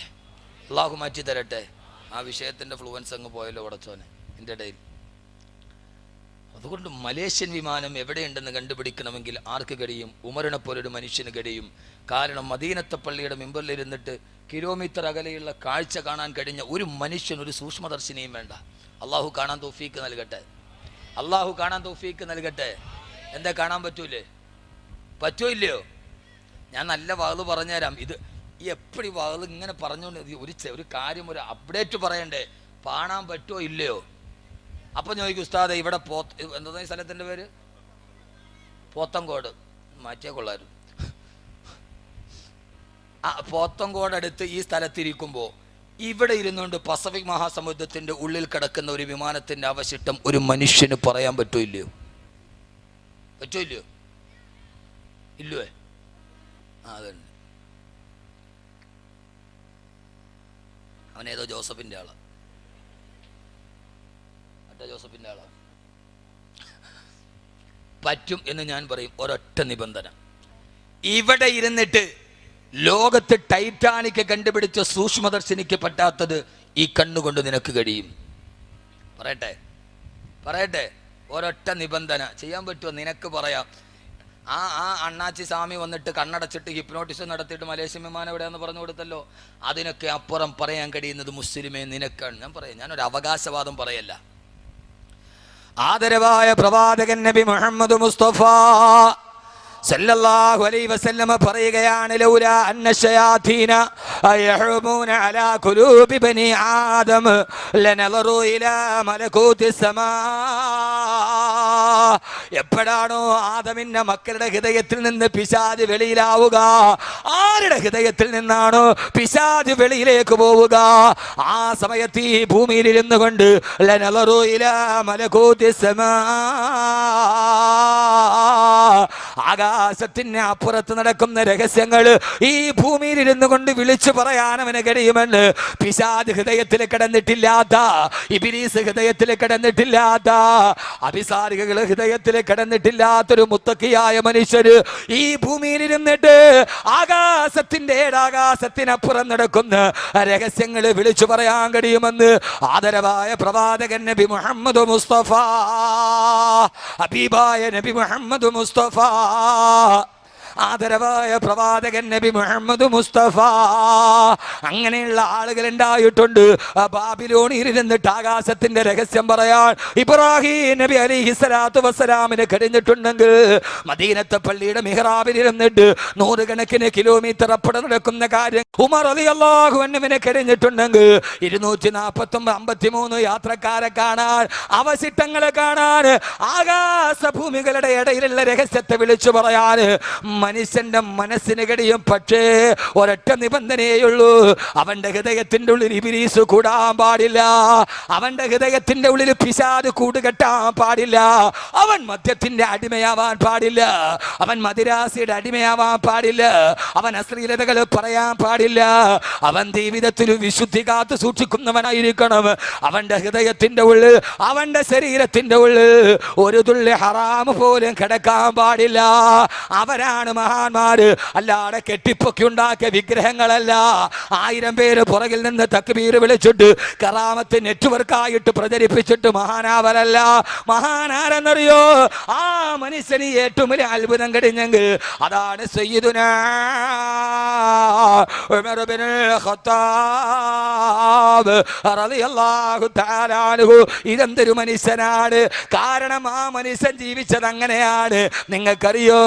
അള്ളാഹു മാറ്റി തരട്ടെ. ആ വിഷയത്തിൻ്റെ ഫ്ലുവൻസ് അങ്ങ് പോയല്ലോ ഉടച്ചോനെ എൻ്റെ ഇടയിൽ. അതുകൊണ്ട് മലേഷ്യൻ വിമാനം എവിടെയുണ്ടെന്ന് കണ്ടുപിടിക്കണമെങ്കിൽ ആർക്ക് കഴിയും? ഉമറിനെ പോലൊരു മനുഷ്യന് കഴിയും. കാരണം മദീനത്തെ പള്ളിയുടെ മിമ്പറിലിരുന്നിട്ട് കിലോമീറ്റർ അകലെയുള്ള കാഴ്ച കാണാൻ കഴിഞ്ഞ ഒരു മനുഷ്യൻ, ഒരു സൂക്ഷ്മദർശിനിയും വേണ്ട. അള്ളാഹു കാണാൻ തൗഫീക്ക് നൽകട്ടെ, അള്ളാഹു കാണാൻ തൗഫീക്ക് നൽകട്ടെ. എന്താ കാണാൻ പറ്റൂലേ? പറ്റോ ഇല്ലയോ? ഞാൻ നല്ല വാള് പറഞ്ഞുതരാം. ഇത് എപ്പടി വാള് ഇങ്ങനെ പറഞ്ഞുകൊണ്ട് ഒരു കാര്യം ഒരു അപ്ഡേറ്റ് പറയണ്ടേ, കാണാൻ പറ്റുമോ ഇല്ലയോ? അപ്പം ചോദിക്കും ഉസ്താദെ ഇവിടെ എന്താ ഈ സ്ഥലത്തിൻ്റെ പേര്? പോത്തങ്കോട്. മാറ്റിയാൽ കൊള്ളായിരുന്നു. പോത്തങ്കോട് അടുത്ത് ഈ സ്ഥലത്തിരിക്കുമ്പോൾ ഇവിടെ ഇരുന്നുകൊണ്ട് പസഫിക് മഹാസമുദ്രത്തിൻ്റെ ഉള്ളിൽ കിടക്കുന്ന ഒരു വിമാനത്തിൻ്റെ അവശിഷ്ടം ഒരു മനുഷ്യന് പറയാൻ പറ്റുമോ ഇല്ലയോ? പറ്റുമോ ഇല്ലയോ? ഇല്ലേ? അതുണ്ട്. അവനേതോ ജോസഫിൻ്റെ ആളാണ്, മറ്റേ ജോസഫിൻ്റെ ആളാണ്. പറ്റും എന്ന് ഞാൻ പറയും. ഒരൊറ്റ നിബന്ധന, ഇവിടെ ഇരുന്നിട്ട് ലോകത്ത് ടൈറ്റാനിക് കണ്ടുപിടിച്ച സൂക്ഷ്മദർശിനിക്ക് പറ്റാത്തത് ഈ കണ്ണുകൊണ്ട് നിനക്ക് കഴിയും. പറയട്ടെ ഒരൊറ്റ നിബന്ധന. ചെയ്യാൻ പറ്റുമോ? നിനക്ക് പറയാം. ആ അണ്ണാച്ചി സ്വാമി വന്നിട്ട് കണ്ണടച്ചിട്ട് ഹിപ്നോട്ടിസം നടത്തിയിട്ട് മലേഷ്യൻ വിമാനം എവിടെയാണെന്ന് പറഞ്ഞു കൊടുത്തല്ലോ. അതിനൊക്കെ അപ്പുറം പറയാൻ കഴിയുന്നത് മുസ്ലിമേ നിനക്കാണ്. ഞാൻ പറയാം, ഞാനൊരു അവകാശവാദം പറയല്ല. ആദരവായ പ്രവാചകൻ നബി മുഹമ്മദ് മുസ്തഫ സല്ലല്ലാഹു അലൈഹി വസല്ലമ പറയുകയാണ്, ലൗലാ അന്ന ശയാതീന യഹ്റൂമൂന അലാ ഖുലൂബി ബനി ആദം ലനളറു ഇലാ മലകൂതി സമാ. എപ്പോഴാണോ ആദമിന്റെ മക്കളുടെ ഹൃദയത്തിൽ നിന്ന് പിശാച് വെളിയിലാവുക, ആരുടെ ഹൃദയത്തിൽ നിന്നാണോ പിശാച് വെളിയിലേക്ക് പോവുക, ആ സമയത്ത് ഈ ഭൂമിയിൽ ഇരുന്നു കൊണ്ട് ലനളറു ഇലാ മലകൂതി സമാ, ആകാശത്തിന് അപ്പുറത്ത് നടക്കുന്ന രഹസ്യങ്ങൾ ഈ ഭൂമിയിൽ ഇരുന്നു കൊണ്ട് വിളിച്ചു പറയാൻ അവന് കഴിയുമെന്ന് പിശാച് ഹൃദയത്തിൽ കിടന്നിട്ടില്ലാത്ത, ഇബ്ലീസ് ഹൃദയത്തിൽ കിടന്നിട്ടില്ലാത്ത, അഭിസാരികൾ ഹൃദയത്തിൽ കിടന്നിട്ടില്ലാത്തൊരു മുത്തക്കിയായ മനുഷ്യര് ഈ ഭൂമിയിൽ ഇരുന്നിട്ട് ആകാശത്തിന്റെ ഏഴാകാശത്തിനപ്പുറം നടക്കുന്ന രഹസ്യങ്ങൾ വിളിച്ചു പറയാൻ കഴിയുമെന്ന് ആദരവായ പ്രവാചകൻ നബി മുഹമ്മദ് മുസ്തഫ, ഹബീബായ നബി മുഹമ്മദ് മുസ്തഫ, ആദരവായ പ്രവാചകൻ നബി മുഹമ്മദ് മുസ്തഫ. അങ്ങനെയുള്ള ആളുകൾ ഉണ്ടായിട്ടുണ്ട്. ബാബിലോണിൽ ഇരുന്നിട്ട് ആകാശത്തിന്റെ രഹസ്യം പറയാൻ ഇബ്രാഹിം നബി അലൈഹിസ്സലാത്തു വസ്സലാമിന് കഴിഞ്ഞിട്ടുണ്ടെങ്കിൽ, മദീനത്തെ പള്ളിയുടെ മിഹ്റാബിൽ ഇരുന്നിട്ട് നൂറുകണക്കിന് കിലോമീറ്റർ അപ്പുറം നടക്കുന്ന കാര്യം ഉമർ റളിയല്ലാഹു അൻഹുവിന് കഴിഞ്ഞിട്ടുണ്ടെങ്കിൽ, 249 യാത്രക്കാരെ കാണാൻ, അവശിഷ്ടങ്ങളെ കാണാൻ, ആകാശ ഭൂമികളുടെ ഇടയിലുള്ള രഹസ്യത്തെ വിളിച്ചു പറയാൻ മനുഷ്യന്റെ മനസ്സിന് കഴിയും. പക്ഷേ ഒരൊറ്റ നിബന്ധനയുള്ളൂ, അവന്റെ ഹൃദയത്തിന്റെ ഉള്ളിൽ ഇബ്ലീസ് കൂടാൻ പാടില്ല, അവന്റെ ഹൃദയത്തിന്റെ ഉള്ളിൽ പിശാച് കൂടുകെട്ടാൻ പാടില്ല, അവൻ മദ്യത്തിന്റെ അടിമയാവാൻ പാടില്ല, അവൻ മദിരാസിയുടെ അടിമയാവാൻ പാടില്ല, അവൻ അശ്ലീലതകൾ പറയാൻ പാടില്ല, അവൻ ജീവിതത്തിൽ വിശുദ്ധി കാത്തു സൂക്ഷിക്കുന്നവനായിരിക്കണം. അവന്റെ ഹൃദയത്തിന്റെ ഉള്ളിൽ, അവന്റെ ശരീരത്തിന്റെ ഉള്ളിൽ ഒരു തുള്ളി ഹറാം പോലും കിടക്കാൻ പാടില്ല. അവരാണ് മഹാന്മാര്, അല്ലാതെ കെട്ടിപ്പൊക്കി ഉണ്ടാക്കിയ വിഗ്രഹങ്ങളല്ല. 1000 പേര് പുറകിൽ നിന്ന് തക്ബീർ വിളിച്ചിട്ട് കറാമത്ത് നെറ്റ്വർക്കായിട്ട് പ്രചരിപ്പിച്ചിട്ട് മഹാനാവരല്ല. മഹാനാരെന്നറിയോ? ആ മനുഷ്യന് ഏറ്റവും വലിയ അത്ഭുതം കഴിഞ്ഞെങ്കിൽ അതാണ് സയ്യിദുനാ ഉമർ ഇബ്നുൽ ഖത്താബ് റളിയല്ലാഹു തആല അൻഹു. ഇതെന്തൊരു മനുഷ്യനാണ്! കാരണം ആ മനുഷ്യൻ ജീവിച്ചത് അങ്ങനെയാണ്. നിങ്ങൾക്കറിയോ,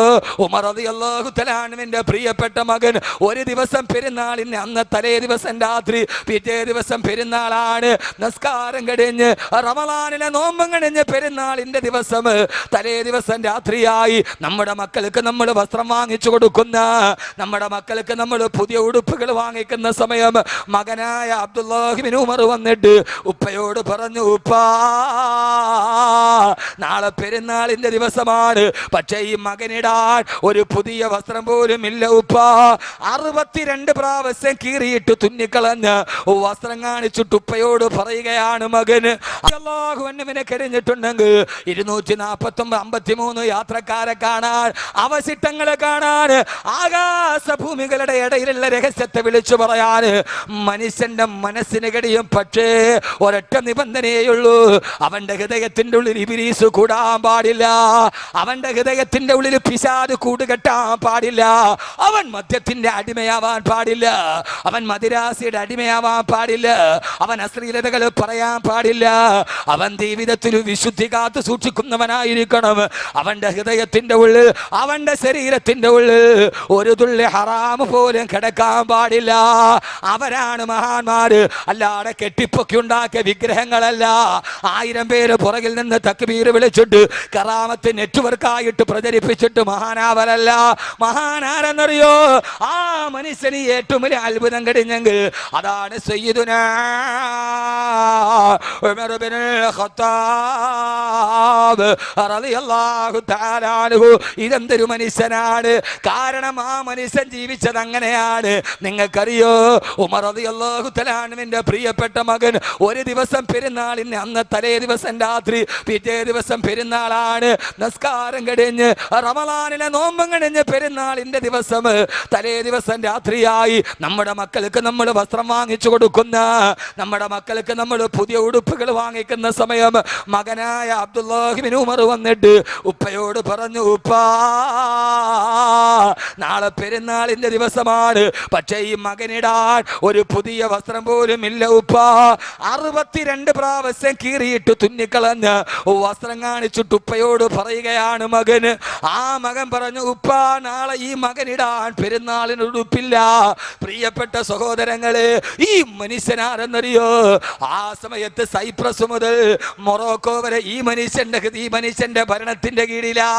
ഉമർ റളിയല്ലാഹു തആല അൻഹുവിന്റെ പ്രിയപ്പെട്ട മകൻ ഒരു ദിവസം പെരുന്നാളിന് അന്ന് തലേ ദിവസം രാത്രി, പിറ്റേ ദിവസം പെരുന്നാളാണ്, നിസ്കാരം കഴിഞ്ഞ് റമളാനിലെ നോമ്പും കഴിഞ്ഞ് പെരുന്നാളിന്റെ ദിവസം തലേ ദിവസം രാത്രിയായി നമ്മുടെ മക്കൾക്ക് നമ്മൾ വസ്ത്രം വാങ്ങിച്ചു കൊടുക്കുന്ന, നമ്മുടെ മക്കൾക്ക് നമ്മൾ പുതിയ ഉടുപ്പുകൾ വാങ്ങിക്കുന്ന സമയം മകനായ അബ്ദുല്ലാഹി ഇബ്നു ഉമർ വന്നിട്ട് ഉപ്പയോട് പറഞ്ഞു, ഉപ്പാ നാളെ പെരുന്നാളിന്റെ ദിവസമാണ്, പക്ഷേ ഈ മകനിടാൻ ഒരു പുതിയ വസ്ത്രം പോലും ഇല്ല ഉപ്പാ. 62 പ്രാവശ്യം കീറിയിട്ട് തുന്നിക്കളഞ്ഞ് വസ്ത്രം കാണിച്ചിട്ട് ഉപ്പയോട് പറയുകയാണ് മകന്. അല്ലാഹു അൻഹുവിനെ കഴിഞ്ഞിട്ടുണ്ടെങ്കിൽ 253 യാത്രക്കാരെ കാണാൻ, അവശിഷ്ടങ്ങളെ കാണാൻ, ആകാശ ഭൂമികളുടെ ഇടയിലുള്ള രഹസ്യത്തെ വിളിച്ചു പറയാൻ മനുഷ്യന്റെ മനസ്സിന് കഴിയും. പക്ഷേ ഒരൊറ്റ നിബന്ധനയുള്ളൂ, അവന്റെ ഹൃദയത്തിന്റെ ഉള്ളിൽ ഇബ്ലീസ് കൂടാൻ പാടില്ല, അവന്റെ ഹൃദയത്തിന്റെ ഉള്ളിൽ പിശാച് കൂടുകെട്ടാൻ പാടില്ല, അവൻ മദ്യത്തിന്റെ അടിമയാവാൻ പാടില്ല, അവൻ മദിരാസിയുടെ അടിമയാവാൻ പാടില്ല, അവൻ അശ്ലീലതകൾ പറയാൻ പാടില്ല, അവൻ ജീവിതത്തിൽ വിശുദ്ധി കാത്തു സൂക്ഷിക്കുന്നവനായിരിക്കണം. അവന്റെ ഹൃദയത്തിന്റെ ഉള്ളിൽ, അവന്റെ ശരീരത്തിന്റെ ഉള്ളിൽ ഒരു തുള്ളി ഹറാം പോലും കിടക്കാൻ പാടില്ല. അവരാണ് മഹാന്മാര്, അല്ലാതെ കെട്ടിപ്പൊക്കി ഉണ്ടാക്കിയ വിഗ്രഹങ്ങളല്ല. 1000 പേര് പുറകിൽ നിന്ന് തക്ബീർ വിളിച്ചിട്ട് കറാമത്ത് നെറ്റ്വർക്കായിട്ട് പ്രചരിപ്പിച്ചിട്ട് മഹാനാവരല്ല. മഹാനാരെന്നറിയോ? ആ മനുഷ്യന് ഏറ്റവും വലിയ അത്ഭുതം കഴിഞ്ഞെങ്കിൽ അതാണ് സയ്യിദുനാ ഉമർ ഇബ്നുൽ ഖത്താബ് റളിയല്ലാഹു തആല അൻഹു. ഇതെന്തൊരു മനുഷ്യനാണ്! കാരണം ആ മനുഷ്യൻ ജീവിച്ചത് അങ്ങനെയാണ്. നിങ്ങൾക്കറിയോ, ഉമർ റളിയല്ലാഹു തആല അൻഹുവിന്റെ പ്രിയപ്പെട്ട മകൻ ഒരു ദിവസം പെരുന്നാളിന് അന്ന് തലേ ദിവസം രാത്രി, പിറ്റേ ദിവസം പെരുന്നാളാണ്, നിസ്കാരം കഴിഞ്ഞ് റമളാനിലെ നോമ്പും കഴിഞ്ഞ് പെരുന്നാളിന്റെ ദിവസം തലേ ദിവസം രാത്രിയായി നമ്മുടെ മക്കൾക്ക് നമ്മൾ വസ്ത്രം വാങ്ങിച്ചു കൊടുക്കുന്ന, നമ്മുടെ മക്കൾക്ക് നമ്മൾ പുതിയ ഉടുപ്പുകൾ വാങ്ങിക്കുന്ന സമയം മകനായ അബ്ദുല്ലാഹി ഇബ്നു ഉമർ വന്നിട്ട് ഉപ്പയോട് പറഞ്ഞു, ഉപ്പാ നാളെ പെരുന്നാളിന്റെ ദിവസമാണ്, പക്ഷേ ഈ മകനിടാൻ ഒരു പുതിയ വസ്ത്രം പോലും ഇല്ല ഉപ്പാ. 62 പ്രാവശ്യം കീറിയിട്ട് തുന്നിക്കളഞ്ഞ് വസ്ത്രം കാണിച്ചിട്ട് ഉപ്പയോട് പറയുകയാണ് മകന്. ആ മകൻ പറഞ്ഞു, ഉപ്പാ നാളെ ഈ മകനിടാൻ പെരുന്നാളിന് ഉടുപ്പില്ല. പ്രിയപ്പെട്ട സഹോദരങ്ങളെ, ഈ മനുഷ്യനാരെന്നറിയോ? ആ സമയത്ത് സൈപ്രസ് മുതൽ മൊറോക്കോ വരെ ഈ മനുഷ്യന്റെ ഭരണത്തിന്റെ കീഴിലാ.